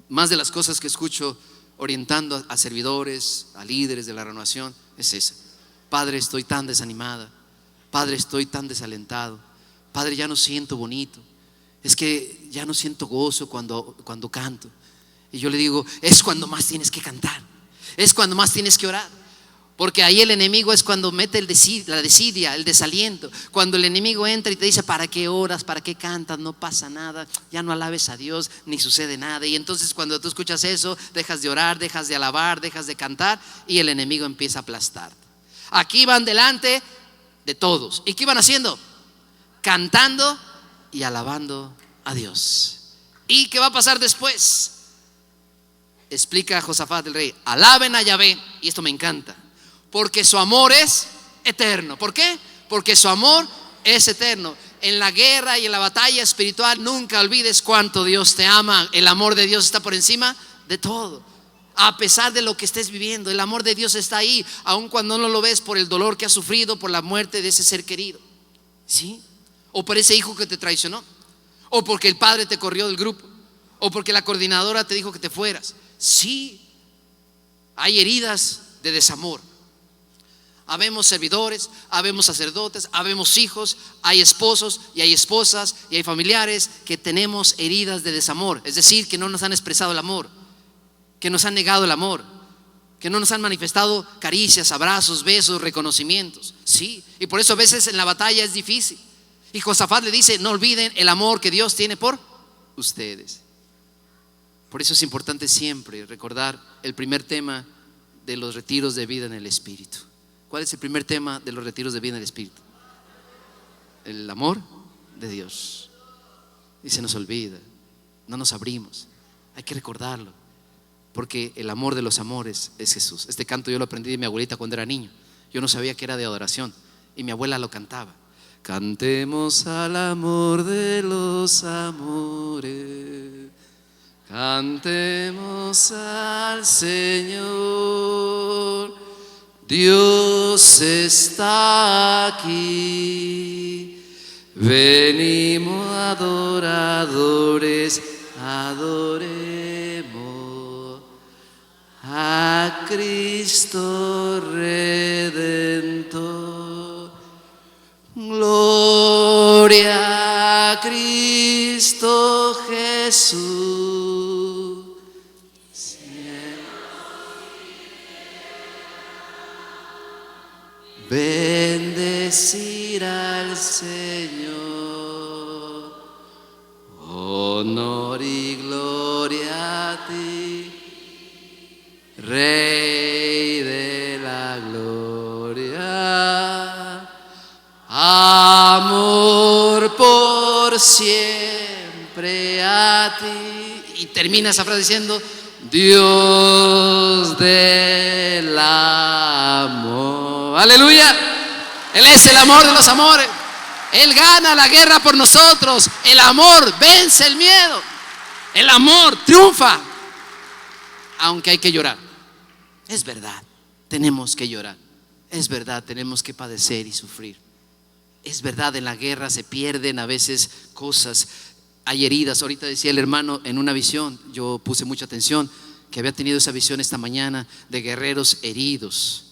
Más de las cosas que escucho orientando a servidores, a líderes de la renovación, es esa: Padre, estoy tan desanimada. Padre, estoy tan desalentado. Padre, ya no siento bonito. Es que ya no siento gozo cuando canto. Y yo le digo: es cuando más tienes que cantar, es cuando más tienes que orar. Porque ahí el enemigo es cuando mete la desidia, el desaliento. Cuando el enemigo entra y te dice: ¿para qué oras? ¿Para qué cantas? No pasa nada, ya no alabes a Dios, ni sucede nada. Y entonces cuando tú escuchas eso, dejas de orar, dejas de alabar, dejas de cantar, y el enemigo empieza a aplastarte. Aquí van delante de todos. ¿Y qué iban haciendo? Cantando y alabando a Dios. ¿Y qué va a pasar después? Explica Josafat el rey: alaben a Yahvé, y esto me encanta, porque su amor es eterno. ¿Por qué? Porque su amor es eterno. En la guerra y en la batalla espiritual nunca olvides cuánto Dios te ama. El amor de Dios está por encima de todo. A pesar de lo que estés viviendo, el amor de Dios está ahí, aun cuando no lo ves por el dolor que has sufrido por la muerte de ese ser querido. ¿Sí? O por ese hijo que te traicionó, o porque el padre te corrió del grupo, o porque la coordinadora te dijo que te fueras. Sí, hay heridas de desamor. Habemos servidores, habemos sacerdotes, habemos hijos, hay esposos y hay esposas y hay familiares que tenemos heridas de desamor. Es decir, que no nos han expresado el amor, que nos han negado el amor, que no nos han manifestado caricias, abrazos, besos, reconocimientos. Sí, y por eso a veces en la batalla es difícil. Y Josafat le dice: no olviden el amor que Dios tiene por ustedes. Por eso es importante siempre recordar el primer tema de los retiros de vida en el Espíritu. ¿Cuál es el primer tema de los retiros de vida en el Espíritu? El amor de Dios. y se nos olvida, no nos abrimos. Hay que recordarlo, porque el amor de los amores es Jesús. Este canto yo lo aprendí de mi abuelita cuando era niño. Yo no sabía que era de adoración y mi abuela lo cantaba. Cantemos al amor de los amores, cantemos al Señor. Dios está aquí, venimos adoradores, adoremos a Cristo Redentor. Gloria a Cristo Jesús. Bendecir al Señor. Honor y gloria a ti, Rey de la gloria. Amor por siempre a ti. Y termina esa frase diciendo: Dios del amor. Aleluya. Él es el amor de los amores. Él gana la guerra por nosotros. El amor vence el miedo. El amor triunfa. Aunque hay que llorar. Es verdad, tenemos que llorar. Es verdad, tenemos que padecer y sufrir. Es verdad, en la guerra se pierden a veces cosas, hay heridas. Ahorita decía el hermano en una visión, yo puse mucha atención, que había tenido esa visión esta mañana de guerreros heridos,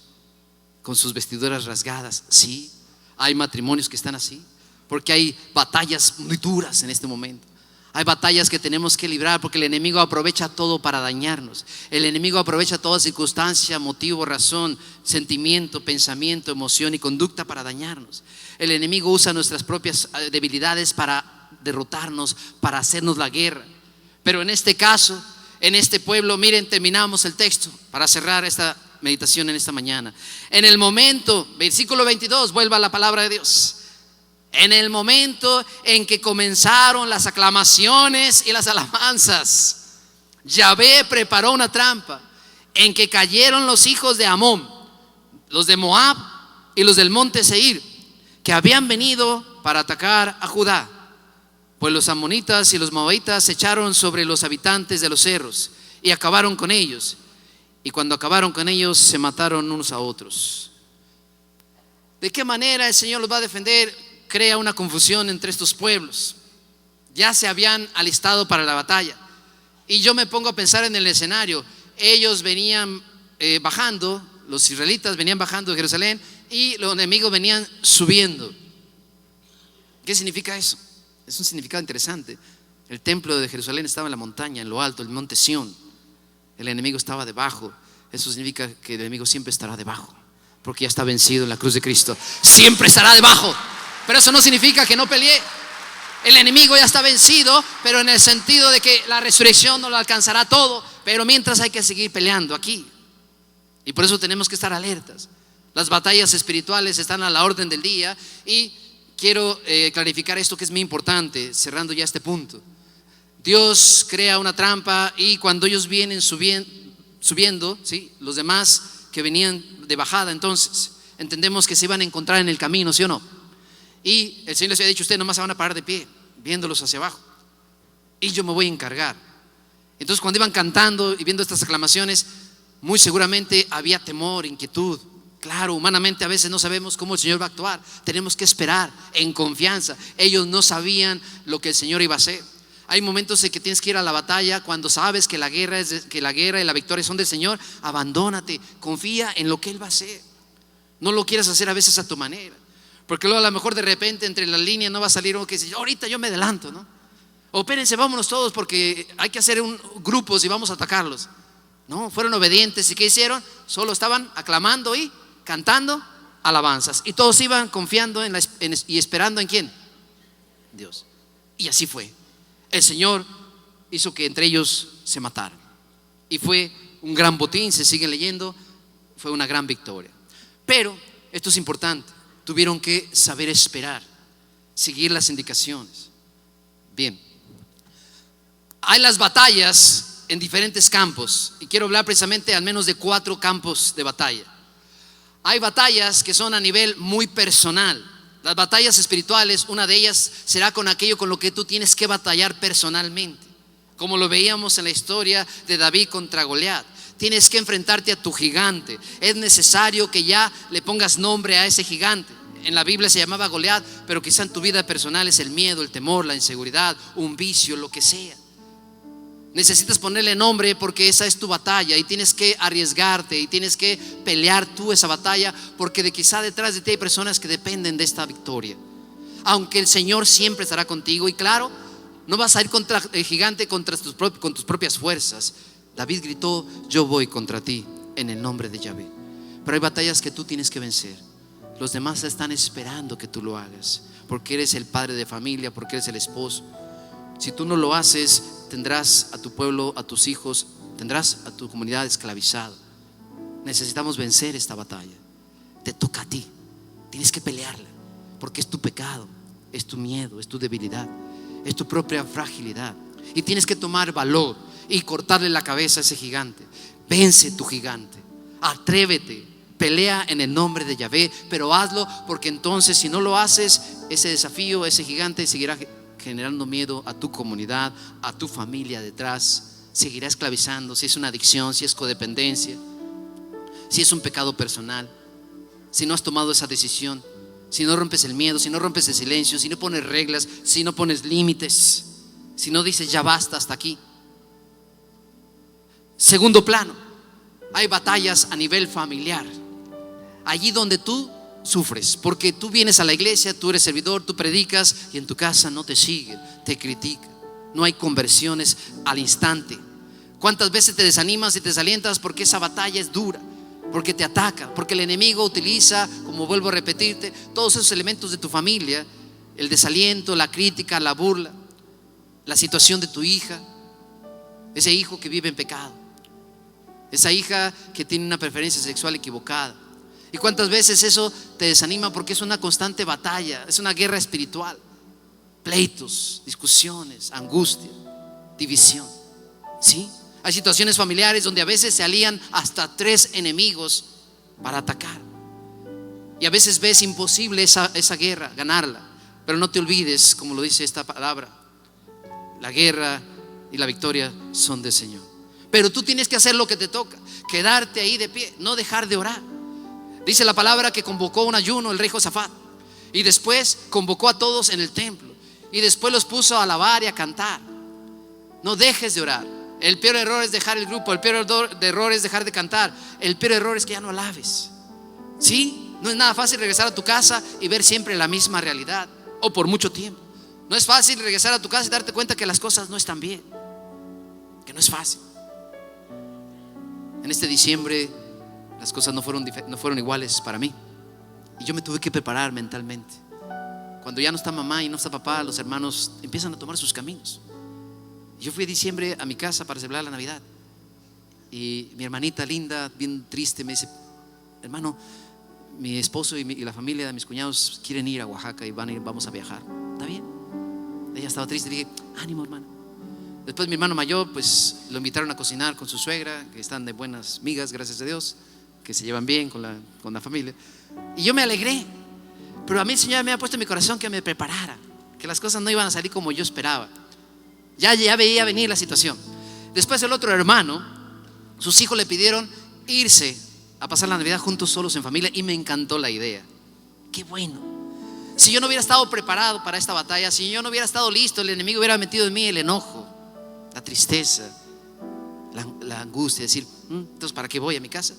con sus vestiduras rasgadas. Sí, hay matrimonios que están así, porque hay batallas muy duras en este momento. Hay batallas que tenemos que librar, porque el enemigo aprovecha todo para dañarnos. El enemigo aprovecha toda circunstancia, motivo, razón, sentimiento, pensamiento, emoción y conducta para dañarnos. El enemigo usa nuestras propias debilidades para derrotarnos, para hacernos la guerra. Pero en este caso, en este pueblo, miren, terminamos el texto para cerrar esta meditación en esta mañana. En el momento, versículo 22, vuelva a la palabra de Dios. En el momento en que comenzaron las aclamaciones y las alabanzas, Yahvé preparó una trampa en que cayeron los hijos de Amón, los de Moab y los del monte Seir, que habían venido para atacar a Judá. Pues los amonitas y los moabitas se echaron sobre los habitantes de los cerros y acabaron con ellos. Y cuando acabaron con ellos, se mataron unos a otros. ¿De qué manera el Señor los va a defender? Crea una confusión entre estos pueblos. Ya se habían alistado para la batalla. Y yo me pongo a pensar en el escenario. Ellos venían bajando, los israelitas venían bajando de Jerusalén y los enemigos venían subiendo. ¿Qué significa eso? Es un significado interesante. El templo de Jerusalén estaba en la montaña, en lo alto, el monte Sión. El enemigo estaba debajo. Eso significa que el enemigo siempre estará debajo, porque ya está vencido en la cruz de Cristo. Siempre estará debajo. Pero eso no significa que no pelee. El enemigo ya está vencido, pero en el sentido de que la resurrección no lo alcanzará todo. Pero mientras hay que seguir peleando aquí. Y por eso tenemos que estar alertas. Las batallas espirituales están a la orden del día. Y quiero clarificar esto que es muy importante, cerrando ya este punto. Dios crea una trampa y cuando ellos vienen subiendo, ¿sí? Los demás que venían de bajada, entonces entendemos que se iban a encontrar en el camino, ¿sí o no? Y el Señor les había dicho: ustedes nomás se van a parar de pie, viéndolos hacia abajo, y yo me voy a encargar. Entonces cuando iban cantando y viendo estas aclamaciones, muy seguramente había temor, inquietud. Claro, humanamente a veces no sabemos cómo el Señor va a actuar. Tenemos que esperar en confianza. Ellos no sabían lo que el Señor iba a hacer. Hay momentos en que tienes que ir a la batalla cuando sabes que la guerra y la victoria son del Señor. Abandónate, confía en lo que Él va a hacer. No lo quieras hacer a veces a tu manera, porque luego a lo mejor de repente entre las líneas no va a salir uno que dice: ahorita yo me adelanto, ¿no? O espérense, vámonos todos porque hay que hacer grupos y vamos a atacarlos. No, fueron obedientes. ¿Y qué hicieron? Solo estaban aclamando y cantando alabanzas. Y todos iban confiando y esperando ¿en quién? Dios. Y así fue. El Señor hizo que entre ellos se mataran. Y fue un gran botín, se sigue leyendo. Fue una gran victoria. Pero, esto es importante, tuvieron que saber esperar, seguir las indicaciones. Bien, Hay las batallas en diferentes campos y quiero hablar precisamente al menos de 4 campos de batalla. Hay batallas que son a nivel muy personal. Las batallas espirituales, una de ellas será con aquello con lo que tú tienes que batallar personalmente, como lo veíamos en la historia de David contra Goliat. Tienes que enfrentarte a tu gigante. Es necesario que ya le pongas nombre a ese gigante. En la Biblia se llamaba Goliat, pero quizá en tu vida personal es el miedo, el temor, la inseguridad, un vicio, lo que sea. Necesitas ponerle nombre porque esa es tu batalla y tienes que arriesgarte y tienes que pelear tú esa batalla, porque de quizá detrás de ti hay personas que dependen de esta victoria. Aunque el Señor siempre estará contigo, y claro, no vas a ir contra el gigante con tus propias fuerzas. David gritó: yo voy contra ti en el nombre de Yahvé. Pero hay batallas que tú tienes que vencer. Los demás están esperando que tú lo hagas, porque eres el padre de familia, porque eres el esposo. Si tú no lo haces, tendrás a tu pueblo, a tus hijos, tendrás a tu comunidad esclavizada. Necesitamos vencer esta batalla. Te toca a ti. Tienes que pelearla, porque es tu pecado, es tu miedo, es tu debilidad, es tu propia fragilidad. Y tienes que tomar valor y cortarle la cabeza a ese gigante. Vence tu gigante. Atrévete. Pelea en el nombre de Yahvé, pero hazlo, porque entonces si no lo haces, ese desafío, ese gigante seguirá generando miedo a tu comunidad, a tu familia detrás. Seguirá esclavizando. Si es una adicción, si es codependencia, si es un pecado personal, si no has tomado esa decisión, si no rompes el miedo, si no rompes el silencio, si no pones reglas, si no pones límites, si no dices ya basta, hasta aquí. Segundo plano, hay batallas a nivel familiar. Allí donde tú sufres, porque tú vienes a la iglesia, tú eres servidor, tú predicas, y en tu casa no te siguen, te critican. No hay conversiones al instante. ¿Cuántas veces te desanimas y te desalientas porque esa batalla es dura? Porque te ataca, porque el enemigo utiliza, como vuelvo a repetirte, todos esos elementos de tu familia: el desaliento, la crítica, la burla, la situación de tu hija, ese hijo que vive en pecado, esa hija que tiene una preferencia sexual equivocada. ¿Y cuántas veces eso te desanima? Porque es una constante batalla, es una guerra espiritual. Pleitos, discusiones, angustia, división. ¿Sí? Hay situaciones familiares donde a veces se alían hasta 3 enemigos para atacar. Y a veces ves imposible esa guerra, ganarla. Pero no te olvides, como lo dice esta palabra: la guerra y la victoria son del Señor. Pero tú tienes que hacer lo que te toca, quedarte ahí de pie, no dejar de orar. Dice la palabra que convocó un ayuno el rey Josafat, y después convocó a todos en el templo, y después los puso a alabar y a cantar. No dejes de orar. El peor error es dejar el grupo. El peor error es dejar de cantar. El peor error es que ya no alabes. ¿Sí? No es nada fácil regresar a tu casa y ver siempre la misma realidad, o por mucho tiempo. No es fácil regresar a tu casa y darte cuenta que las cosas no están bien, que no es fácil. En este diciembre las cosas no fueron iguales para mí, y yo me tuve que preparar mentalmente. Cuando ya no está mamá y no está papá, los hermanos empiezan a tomar sus caminos. Yo fui en diciembre a mi casa para celebrar la Navidad, y mi hermanita linda, bien triste, me dice: hermano, mi esposo y la familia de mis cuñados quieren ir a Oaxaca y vamos a viajar. ¿Está bien? Ella estaba triste. Le dije: ánimo, hermano. Después mi hermano mayor, pues lo invitaron a cocinar con su suegra, que están de buenas migas, gracias a Dios, que se llevan bien con la familia. Y yo me alegré, pero a mí el Señor me ha puesto en mi corazón que me preparara, que las cosas no iban a salir como yo esperaba. Ya veía venir la situación. Después el otro hermano, sus hijos le pidieron irse a pasar la Navidad juntos, solos en familia, y me encantó la idea. Qué bueno. Si yo no hubiera estado preparado para esta batalla, si yo no hubiera estado listo, el enemigo hubiera metido en mí el enojo, la tristeza, la angustia, decir: entonces ¿para qué voy a mi casa?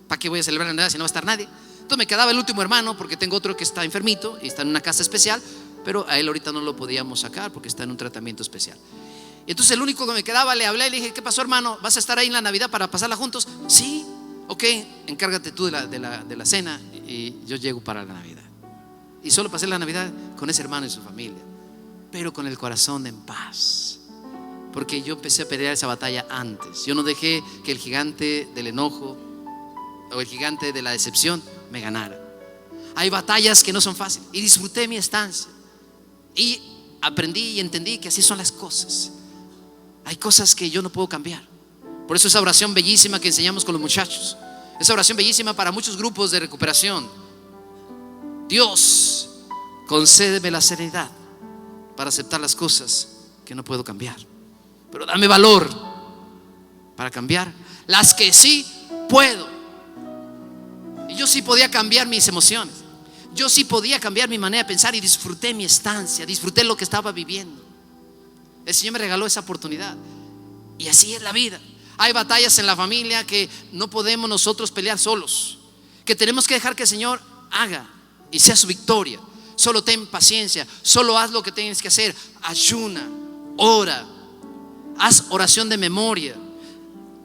¿Para qué voy a celebrar la Navidad si no va a estar nadie? Entonces me quedaba el último hermano, porque tengo otro que está enfermito y está en una casa especial, pero a él ahorita no lo podíamos sacar porque está en un tratamiento especial. Entonces el único que me quedaba, le hablé y le dije: ¿qué pasó, hermano? ¿Vas a estar ahí en la Navidad para pasarla juntos? Sí. Ok, encárgate tú de la cena y yo llego para la Navidad. Y solo pasé la Navidad con ese hermano y su familia, pero con el corazón en paz, porque yo empecé a pelear esa batalla antes. Yo no dejé que el gigante del enojo o el gigante de la decepción me ganara. Hay batallas que no son fáciles, y disfruté mi estancia y aprendí y entendí que así son las cosas. Hay cosas que yo no puedo cambiar. Por eso esa oración bellísima que enseñamos con los muchachos, esa oración bellísima para muchos grupos de recuperación: Dios, concédeme la serenidad para aceptar las cosas que no puedo cambiar, pero dame valor para cambiar las que sí puedo. Y yo sí podía cambiar mis emociones, yo sí podía cambiar mi manera de pensar, y disfruté mi estancia, disfruté lo que estaba viviendo. El Señor me regaló esa oportunidad. Y así es la vida. Hay batallas en la familia que no podemos nosotros pelear solos, que tenemos que dejar que el Señor haga y sea su victoria. Solo ten paciencia, solo haz lo que tienes que hacer. Ayuna, ora, haz oración de memoria,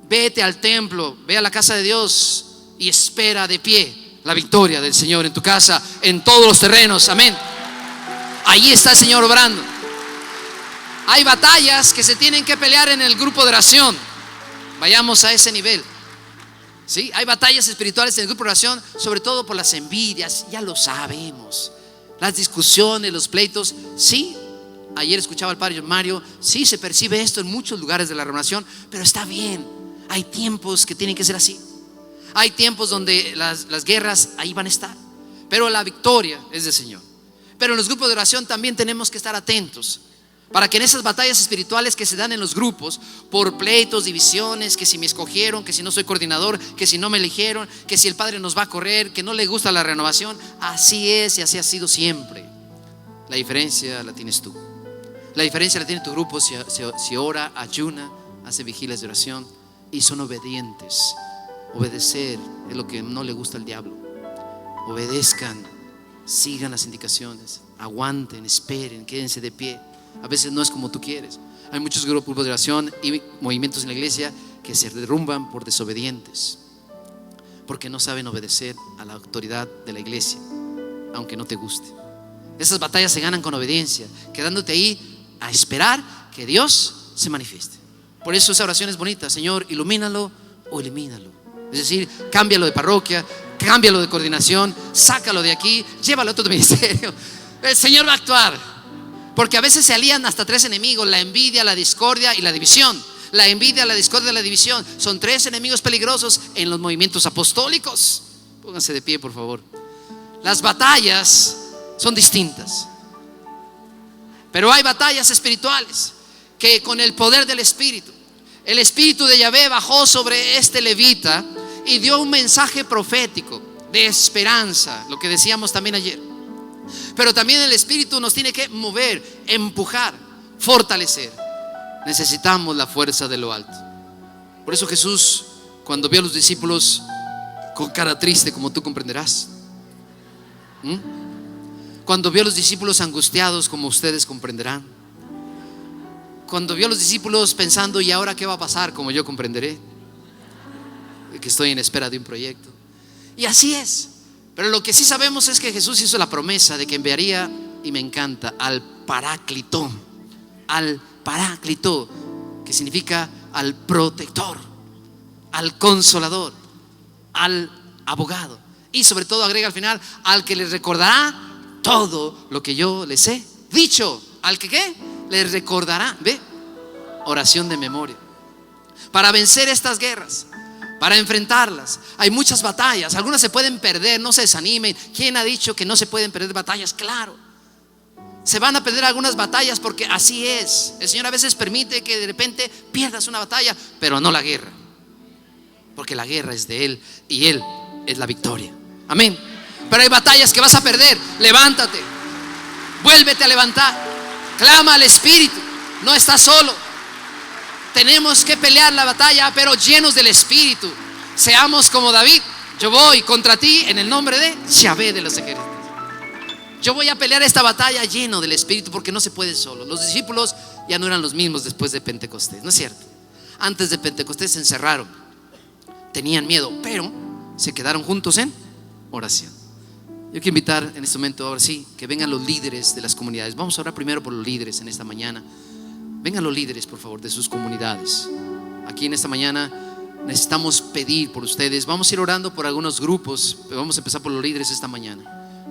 vete al templo, ve a la casa de Dios y espera de pie la victoria del Señor en tu casa, en todos los terrenos. Amén. Ahí está el Señor obrando. Hay batallas que se tienen que pelear en el grupo de oración. Vayamos a ese nivel. ¿Sí? Hay batallas espirituales en el grupo de oración, sobre todo por las envidias, ya lo sabemos. Las discusiones, los pleitos. Sí, ayer escuchaba al padre Mario, sí se percibe esto en muchos lugares de la renovación, pero está bien. Hay tiempos que tienen que ser así. Hay tiempos donde las guerras ahí van a estar, pero la victoria es del Señor. Pero en los grupos de oración también tenemos que estar atentos, para que en esas batallas espirituales que se dan en los grupos, por pleitos, divisiones, que si me escogieron, que si no soy coordinador, que si no me eligieron, que si el padre nos va a correr, que no le gusta la renovación, así es y así ha sido siempre. La diferencia la tienes tú. La diferencia la tiene tu grupo si ora, ayuna, hace vigilias de oración y son obedientes. Obedecer es lo que no le gusta al diablo. Obedezcan, sigan las indicaciones, aguanten, esperen, quédense de pie. A veces no es como tú quieres. Hay muchos grupos de oración y movimientos en la iglesia que se derrumban por desobedientes, porque no saben obedecer a la autoridad de la iglesia, aunque no te guste. Esas batallas se ganan con obediencia, quedándote ahí a esperar que Dios se manifieste. Por eso esa oración es bonita: Señor, ilumínalo o elimínalo. Es decir, cámbialo de parroquia, cámbialo de coordinación, sácalo de aquí, llévalo a otro ministerio. El Señor va a actuar. Porque a veces se alían hasta 3 enemigos: la envidia, la discordia y la división. La envidia, la discordia y la división son 3 enemigos peligrosos en los movimientos apostólicos. Pónganse de pie, por favor. Las batallas son distintas, pero hay batallas espirituales que con el poder del Espíritu, el Espíritu de Yahvé bajó sobre este levita y dio un mensaje profético de esperanza, lo que decíamos también ayer. Pero también el Espíritu nos tiene que mover, empujar, fortalecer. Necesitamos la fuerza de lo alto. Por eso Jesús, cuando vio a los discípulos con cara triste, como tú comprenderás, cuando vio a los discípulos angustiados, como ustedes comprenderán, cuando vio a los discípulos pensando: ¿y ahora qué va a pasar? Como yo comprenderé, que estoy en espera de un proyecto. Y así es. Pero lo que sí sabemos es que Jesús hizo la promesa de que enviaría, y me encanta, al Paráclito, que significa al protector, al consolador, al abogado, y sobre todo agrega al final: al que les recordará todo lo que yo les he dicho. Al que ¿qué? Les recordará. ¿Ve? Oración de memoria. Para vencer estas guerras, para enfrentarlas, hay muchas batallas. Algunas se pueden perder, no se desanimen. ¿Quién ha dicho que no se pueden perder batallas? Claro, se van a perder algunas batallas, porque así es. El Señor a veces permite que de repente pierdas una batalla, pero no la guerra, porque la guerra es de Él y Él es la victoria. Amén. Pero hay batallas que vas a perder. Levántate, vuélvete a levantar, clama al Espíritu. No estás solo. Tenemos que pelear la batalla, pero llenos del Espíritu. Seamos como David: yo voy contra ti en el nombre de Yahvé de los ejércitos. Yo voy a pelear esta batalla lleno del Espíritu, porque no se puede solo. Los discípulos ya no eran los mismos después de Pentecostés, ¿no es cierto? Antes de Pentecostés se encerraron, tenían miedo, pero se quedaron juntos en oración. Yo quiero invitar en este momento, ahora sí, que vengan los líderes de las comunidades. Vamos a orar primero por los líderes en esta mañana. Vengan los líderes, por favor, de sus comunidades. Aquí en esta mañana necesitamos pedir por ustedes. Vamos a ir orando por algunos grupos, pero vamos a empezar por los líderes esta mañana.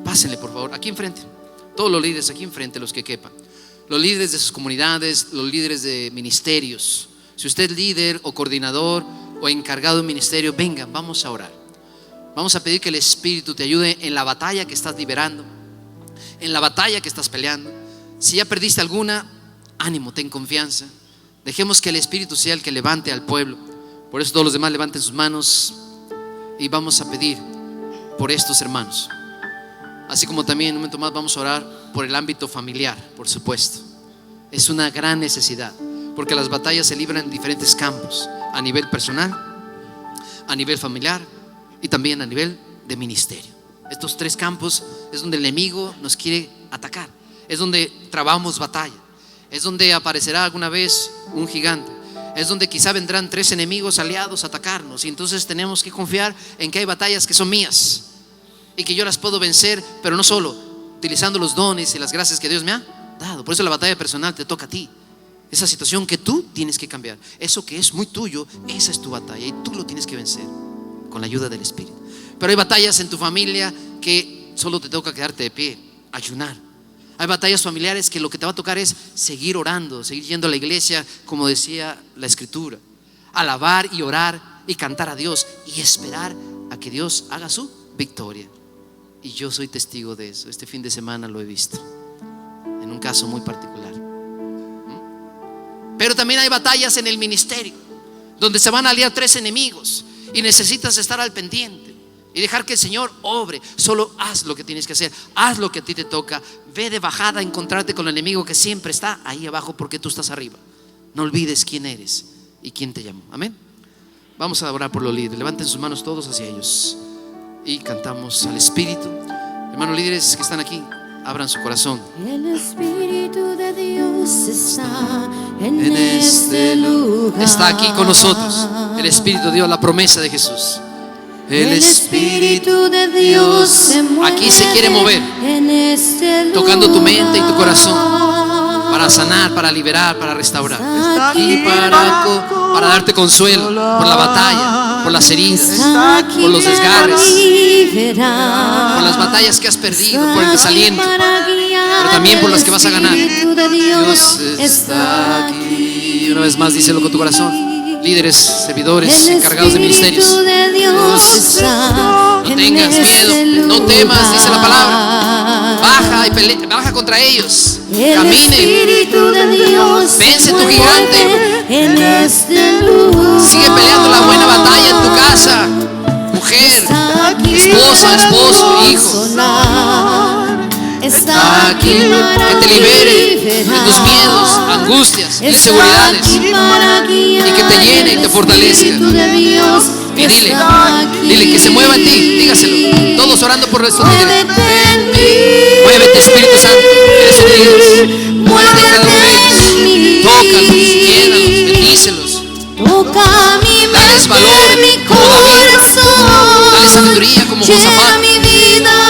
Pásenle, por favor, aquí enfrente. Todos los líderes aquí enfrente, los que quepan. los líderes de sus comunidades, los líderes de ministerios. Si usted es líder o coordinador o encargado de un ministerio, venga, vamos a orar. Vamos a pedir que el Espíritu te ayude en la batalla que estás liberando, en la batalla que estás peleando. Si ya perdiste alguna, ánimo, ten confianza. Dejemos que el Espíritu sea el que levante al pueblo. Por eso todos los demás levanten sus manos y vamos a pedir por estos hermanos. Así como también en un momento más vamos a orar por el ámbito familiar, por supuesto. Es una gran necesidad, porque las batallas se libran en diferentes campos: a nivel personal, a nivel familiar y también a nivel de ministerio. Estos tres campos es donde el enemigo nos quiere atacar, es donde trabamos batalla, es donde aparecerá alguna vez un gigante, es donde quizá vendrán tres enemigos aliados a atacarnos, y entonces tenemos que confiar en que hay batallas que son mías y que yo las puedo vencer, pero no solo utilizando los dones y las gracias que Dios me ha dado. Por eso la batalla personal te toca a ti. Esa situación que tú tienes que cambiar, eso que es muy tuyo, esa es tu batalla y tú lo tienes que vencer con la ayuda del Espíritu. Pero hay batallas en tu familia que solo te toca quedarte de pie, ayunar. Hay batallas familiares que lo que te va a tocar es seguir orando, seguir yendo a la iglesia, como decía la Escritura, alabar y orar y cantar a Dios y esperar a que Dios haga su victoria. Y yo soy testigo de eso. Este fin de semana lo he visto en un caso muy particular. Pero también hay batallas en el ministerio, donde se van a aliar tres enemigos y necesitas estar al pendiente y dejar que el Señor obre. Solo haz lo que tienes que hacer, haz lo que a ti te toca. Ve de bajada a encontrarte con el enemigo que siempre está ahí abajo, porque tú estás arriba. No olvides quién eres y quién te llamó. Amén. Vamos a orar por los líderes. Levanten sus manos todos hacia ellos y cantamos al Espíritu. Hermanos líderes que están aquí, abran su corazón. El Espíritu de Dios está en este lugar. Está aquí con nosotros. El Espíritu de Dios, la promesa de Jesús. El Espíritu de Dios se mueve. Aquí se quiere mover, en este lugar, tocando tu mente y tu corazón, para sanar, para liberar, para restaurar. Está Y para darte consuelo por la batalla, por las heridas, por los desgarres, por las batallas que has perdido, por el desaliento, pero también por las que vas a ganar. Dios está aquí. Una vez más, díselo con tu corazón. Líderes, servidores, encargados de ministerios, no tengas miedo, no temas, dice la palabra. Baja y baja contra ellos. Camine, vence tu gigante. Sigue peleando la buena batalla en tu casa, mujer, esposa, esposo, hijo. Está aquí, que te libere de tus miedos, angustias, inseguridades, y que te llene y te fortalezca. Y dile que se mueva en ti, dígaselo. Todos orando por nuestros líderes. Muévete, Espíritu Santo, eres un líder. Muévete cada uno de ellos. Tócalos, llénalos, bendícelos. Dales valor como David, dale sabiduría como Josafat,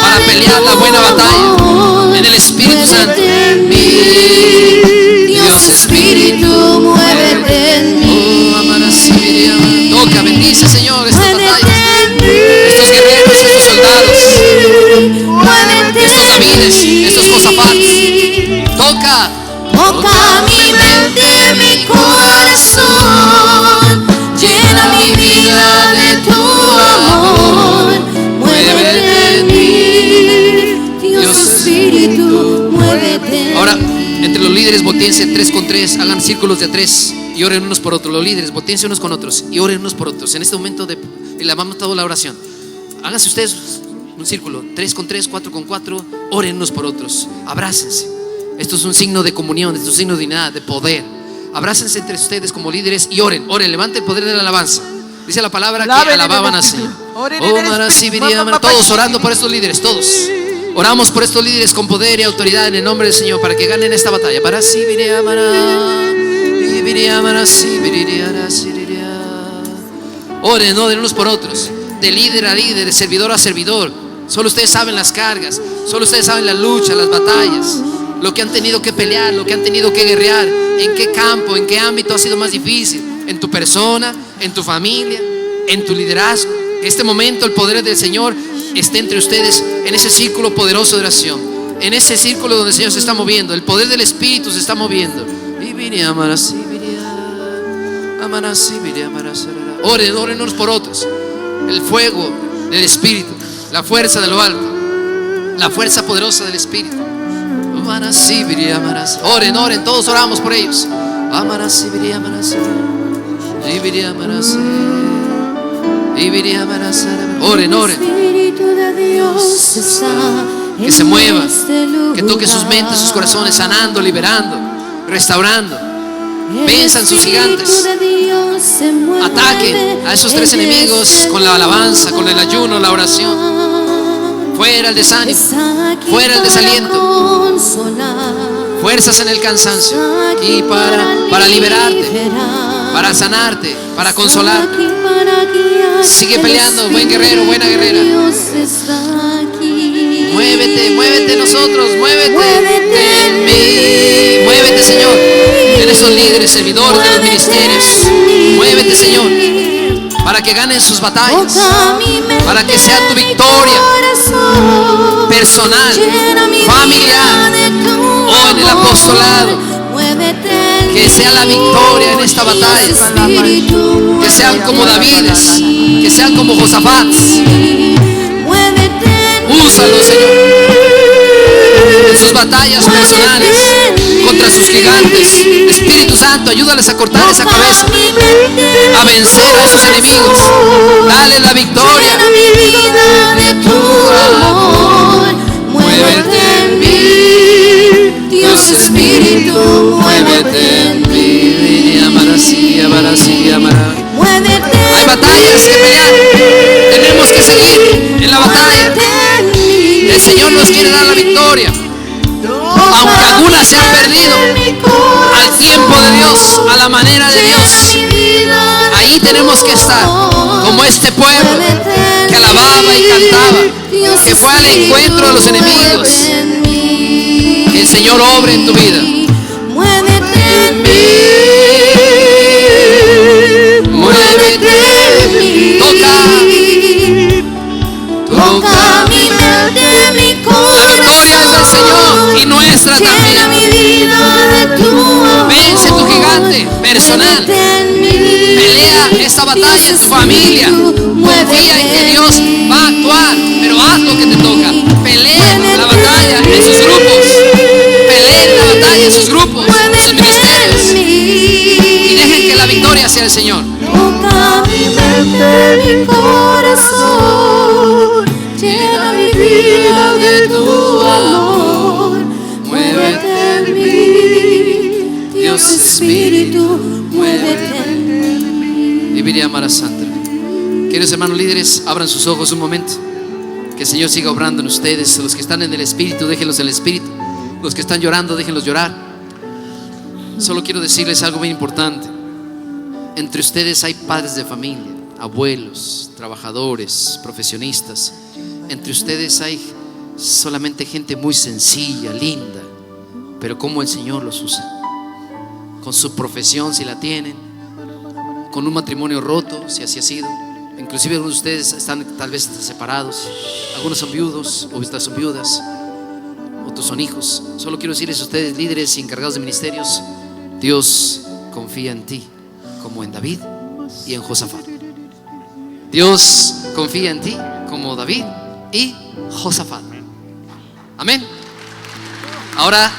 para pelear la buena batalla en el Espíritu Santo. Dios Espíritu, muévete en mí. Toca, bendice, Señor, estas batallas, estos guerreros, estos soldados, estos Davides, estos Josafats. Toca mi mente, mi corazón. Llena mi vida de tu amor. Muévete en mí, Dios Espíritu, muévete. Ahora, entre los líderes, voltéense 3 con 3, hagan círculos de 3 y oren unos por otros. Los líderes, voltéense unos con otros y oren unos por otros. En este momento vamos toda la oración. Háganse ustedes un círculo, 3 con 3, 4 con 4, oren unos por otros. Abrácense. Esto es un signo de comunión, esto es un signo de unidad, de poder. Abrácense entre ustedes como líderes y oren, levanten el poder de la alabanza. Dice la palabra que alababan así. Todos orando por estos líderes, todos. Oramos por estos líderes con poder y autoridad en el nombre del Señor, para que ganen esta batalla. Oren unos por otros, de líder a líder, de servidor a servidor. Solo ustedes saben las cargas, solo ustedes saben la lucha, las batallas, lo que han tenido que pelear, lo que han tenido que guerrear, en qué campo, en qué ámbito ha sido más difícil, en tu persona, en tu familia, en tu liderazgo. En este momento el poder del Señor esté entre ustedes en ese círculo poderoso de oración. en ese círculo donde el Señor se está moviendo. El poder del Espíritu se está moviendo. Oren unos por otros. El fuego del Espíritu, la fuerza de lo alto, la fuerza poderosa del Espíritu. Oren, todos oramos por ellos. Oren. Que se mueva, que toque sus mentes, sus corazones, sanando, liberando, restaurando. Venzan sus gigantes. Ataquen a esos 3 enemigos con la alabanza, con el ayuno, la oración. Fuera el desánimo, fuera el desaliento, fuerzas en el cansancio. Aquí para liberarte, para sanarte, para consolarte. Sigue peleando, buen guerrero, buena guerrera. Muévete nosotros, muévete en mí. Muévete, Señor, en esos líderes, servidores de los ministerios. Muévete, Señor, para que ganen sus batallas, para que sea tu victoria personal, familiar o en el apostolado. Que sea la victoria en esta batalla. Que sean como Davides, que sean como Josafat. Úsalo, Señor, en sus batallas personales contra sus gigantes. Espíritu Santo, ayúdales a cortar esa cabeza, a vencer a esos enemigos. Dale la victoria. Muévete en mí, Dios Espíritu, muévete en mí. Hay batallas que pelear. Tenemos que seguir en la batalla. El Señor nos quiere dar la victoria, aunque algunas se han perdido. Al tiempo de Dios, a la manera de Dios, ahí tenemos que estar, como este pueblo que alababa y cantaba, que fue al encuentro de los enemigos. Que el Señor obre en tu vida. Muévete en mí, toca mi mente, mi corazón. La victoria es del Señor y nuestra también. Vence tu gigante personal. Pelea esta batalla en tu familia. Confía en que Dios va a actuar, pero haz lo que te toca. Pelea la batalla en sus grupos. Pelea la batalla en sus grupos, en sus ministerios. Y dejen que la victoria sea el Señor. Toca mi mente, mi corazón. Llena mi vida de tu amor. Muévete en mí, Dios Espíritu, muévete en mí. Y viría Mara Santa. Queridos hermanos líderes, abran sus ojos un momento. Que el Señor siga obrando en ustedes. Los que están en el Espíritu, déjenlos en el Espíritu. Los que están llorando, déjenlos llorar. Solo quiero decirles algo muy importante. Entre ustedes hay padres de familia, abuelos, trabajadores, profesionistas. Entre ustedes hay solamente gente muy sencilla, linda, pero cómo el Señor los usa. Con su profesión, si la tienen, con un matrimonio roto, si así ha sido. Inclusive algunos de ustedes están tal vez separados. Algunos son viudos o estas son viudas. Otros son hijos. Solo quiero decirles a ustedes, líderes y encargados de ministerios, Dios confía en ti, como en David y en Josafat. Dios confía en ti como David y Josafat. Amén. Ahora,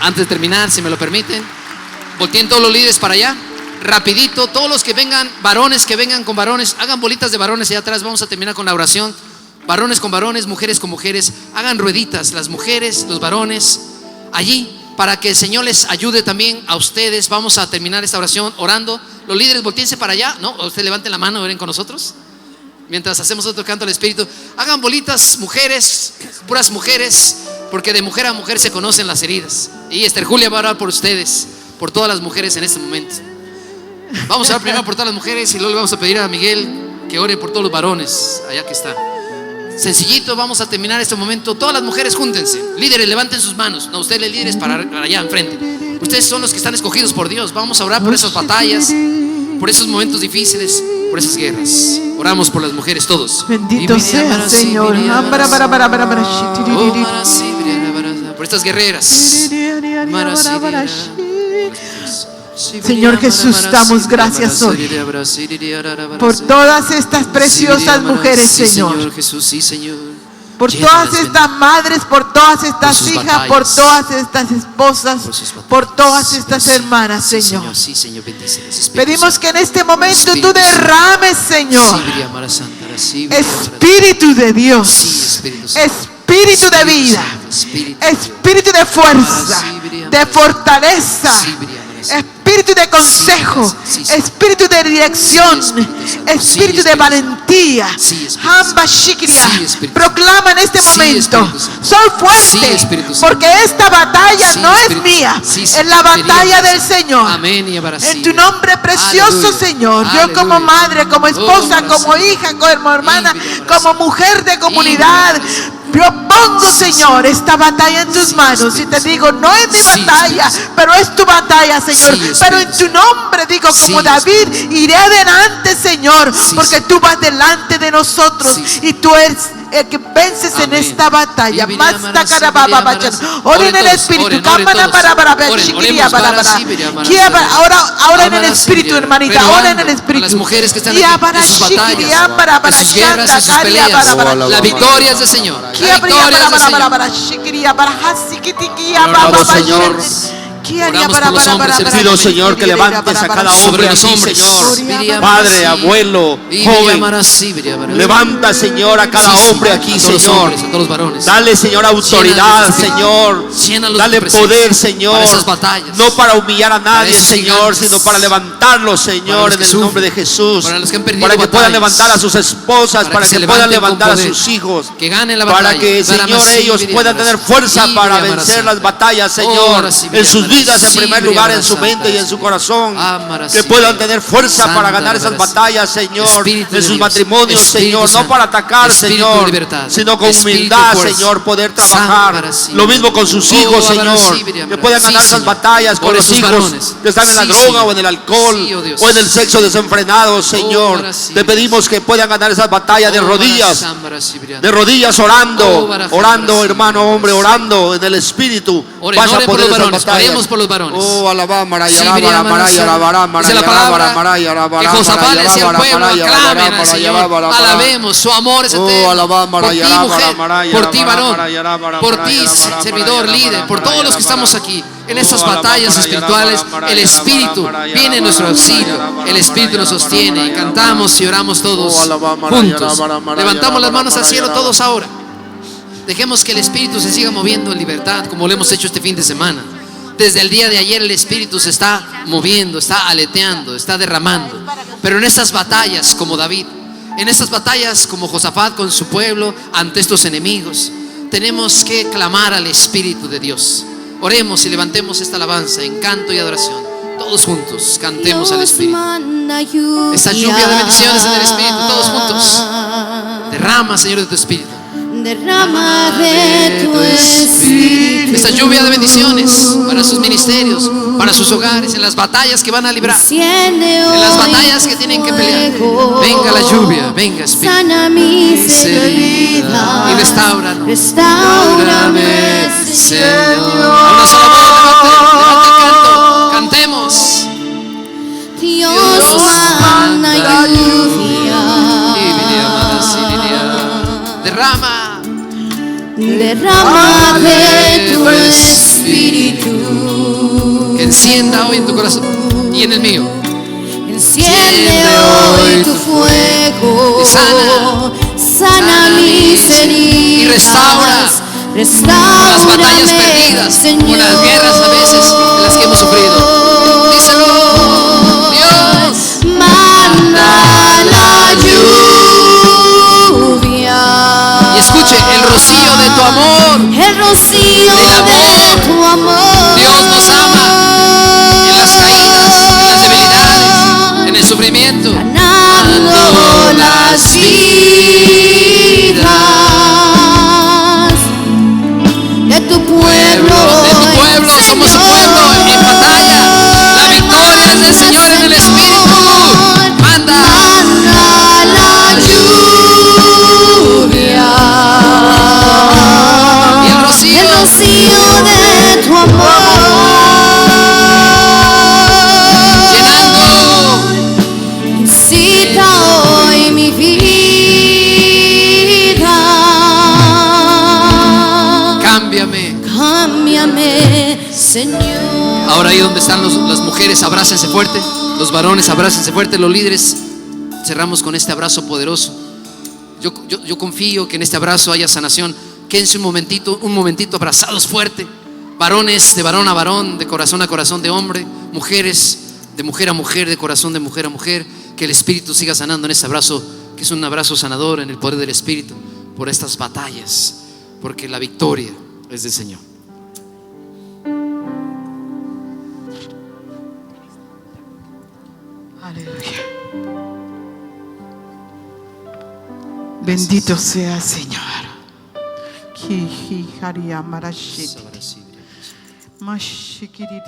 antes de terminar, si me lo permiten, volteen todos los líderes para allá, rapidito. Todos los que vengan, varones que vengan con varones, hagan bolitas de varones allá atrás. Vamos a terminar con la oración. Varones con varones, mujeres con mujeres. Hagan rueditas, las mujeres, los varones, allí, para que el Señor les ayude también a ustedes. Vamos a terminar esta oración orando. Los líderes, volteense para allá. No, ustedes levanten la mano, ven con nosotros mientras hacemos otro canto al Espíritu. Hagan bolitas, mujeres, puras mujeres, porque de mujer a mujer se conocen las heridas. Y Esther Julia va a orar por ustedes, por todas las mujeres en este momento. Vamos a orar primero por todas las mujeres y luego le vamos a pedir a Miguel que ore por todos los varones allá que está. Sencillito, vamos a terminar este momento. Todas las mujeres júntense. Líderes, levanten sus manos. No, ustedes líderes para allá enfrente. Ustedes son los que están escogidos por Dios. Vamos a orar por esas batallas, por esos momentos difíciles, por esas guerras. Oramos por las mujeres todos. Bendito sea, Señor. por estas guerreras. Señor Jesús, damos gracias hoy por todas estas preciosas mujeres, Señor. Señor Jesús, sí, Señor. Por todas estas madres, por todas estas hijas, por todas estas esposas, por todas estas hermanas, Señor. Sí, Señor, bendícelas. Pedimos que en este momento tú derrames, Señor, Espíritu de Dios, Espíritu de vida, Espíritu de fuerza, de fortaleza, Espíritu de consejo, Espíritu de dirección, Espíritu de valentía. Hamba Shikria, proclama en este momento: soy fuerte, porque esta batalla no es mía, es la batalla del Señor. En tu nombre precioso, Señor, yo como madre, como esposa, como hija, como hermana, como mujer de comunidad, yo pongo, Señor, esta batalla en tus manos y te digo: no es mi batalla, pero es tu batalla, Señor. Pero en tu nombre digo, como David, iré adelante, Señor, porque tú vas delante de nosotros y tú eres el que vences en esta batalla. Ora en el Espíritu. Ahora en el Espíritu, hermanita. Ora en el Espíritu. Las mujeres que están aquí en sus batallas, en sus guerras, en sus peleas, la victoria es del Señor. La victoria es del Señor. Oramos por los hombres. Pido, Señor, que levantes a cada hombre aquí, Señor. Padre, abuelo, joven. Levanta, Señor, a cada hombre aquí, Señor. Dale, Señor, autoridad, Señor. Dale poder, Señor. No para humillar a nadie, Señor, sino para levantarlos, Señor, en el nombre de Jesús. Para que puedan levantar a sus esposas, para que puedan levantar a sus hijos. Para que, Señor, ellos puedan tener fuerza para vencer las batallas, Señor, en sus vidas, en primer lugar, en su mente y en su corazón. Que puedan tener fuerza para ganar esas batallas, Señor, en sus matrimonios, Señor. No para atacar, Señor, sino con humildad, Señor, poder trabajar. Lo mismo con sus hijos, Señor. Que puedan ganar esas batallas con los hijos que están en la droga o en el alcohol o en el sexo desenfrenado, Señor. Te pedimos que puedan ganar esas batallas de rodillas orando, hermano, hombre, orando en el Espíritu. Vas a poder esas batallas. Por los varones. Oh, alabá, Dice la palabra que Josafat le decía al pueblo: aclamen al Señor, alabemos, su amor es eterno. Por ti, mujer, por ti, varón, por ti, servidor, líder, por todos los que estamos aquí en estas batallas espirituales. El Espíritu viene en nuestro auxilio, el Espíritu nos sostiene y cantamos y oramos todos juntos. Levantamos las manos al cielo todos ahora. Dejemos que el Espíritu se siga moviendo en libertad, como lo hemos hecho este fin de semana. Desde el día de ayer el Espíritu se está moviendo, está aleteando, está derramando. Pero en estas batallas como David, en estas batallas como Josafat con su pueblo ante estos enemigos, tenemos que clamar al Espíritu de Dios. Oremos y levantemos esta alabanza en canto y adoración. Todos juntos cantemos al Espíritu. Esta lluvia de bendiciones en el Espíritu, todos juntos. Derrama, Señor, de tu Espíritu. Derrama de tu Espíritu. Esta lluvia de bendiciones para sus ministerios, para sus hogares, en las batallas que van a librar, en las batallas que tienen que pelear. Venga la lluvia, venga Espíritu. Sana mis heridas Y restauranos. Restaurame, Señor. A una sola voz, levante el canto. Cantemos. Dios manda lluvia. Derrama. Derrama de tu Espíritu. Que encienda hoy en tu corazón y en el mío. Enciende hoy tu fuego. Sana mis heridas. Y restaura las batallas perdidas, Señor. o las guerras a veces en las que hemos sufrido. Díselo. Dios manda la lluvia. Y escuche el rocío de tu amor. El rocío de tu amor. Dios nos ama en las caídas, en las debilidades, en el sufrimiento. Ganando las vidas de tu pueblo. Somos su pueblo en batalla. Ahora ahí donde están las mujeres, abrácense fuerte. Los varones, abrácense fuerte. Los líderes, cerramos con este abrazo poderoso. Yo confío que en este abrazo haya sanación. Quédense un momentito abrazados fuerte. Varones, de varón a varón, de corazón a corazón de hombre. Mujeres, de mujer a mujer, de corazón de mujer a mujer. Que el Espíritu siga sanando en este abrazo, que es un abrazo sanador en el poder del Espíritu, por estas batallas, porque la victoria es del Señor. Aleluya. Bendito sea el Señor. Mashikiri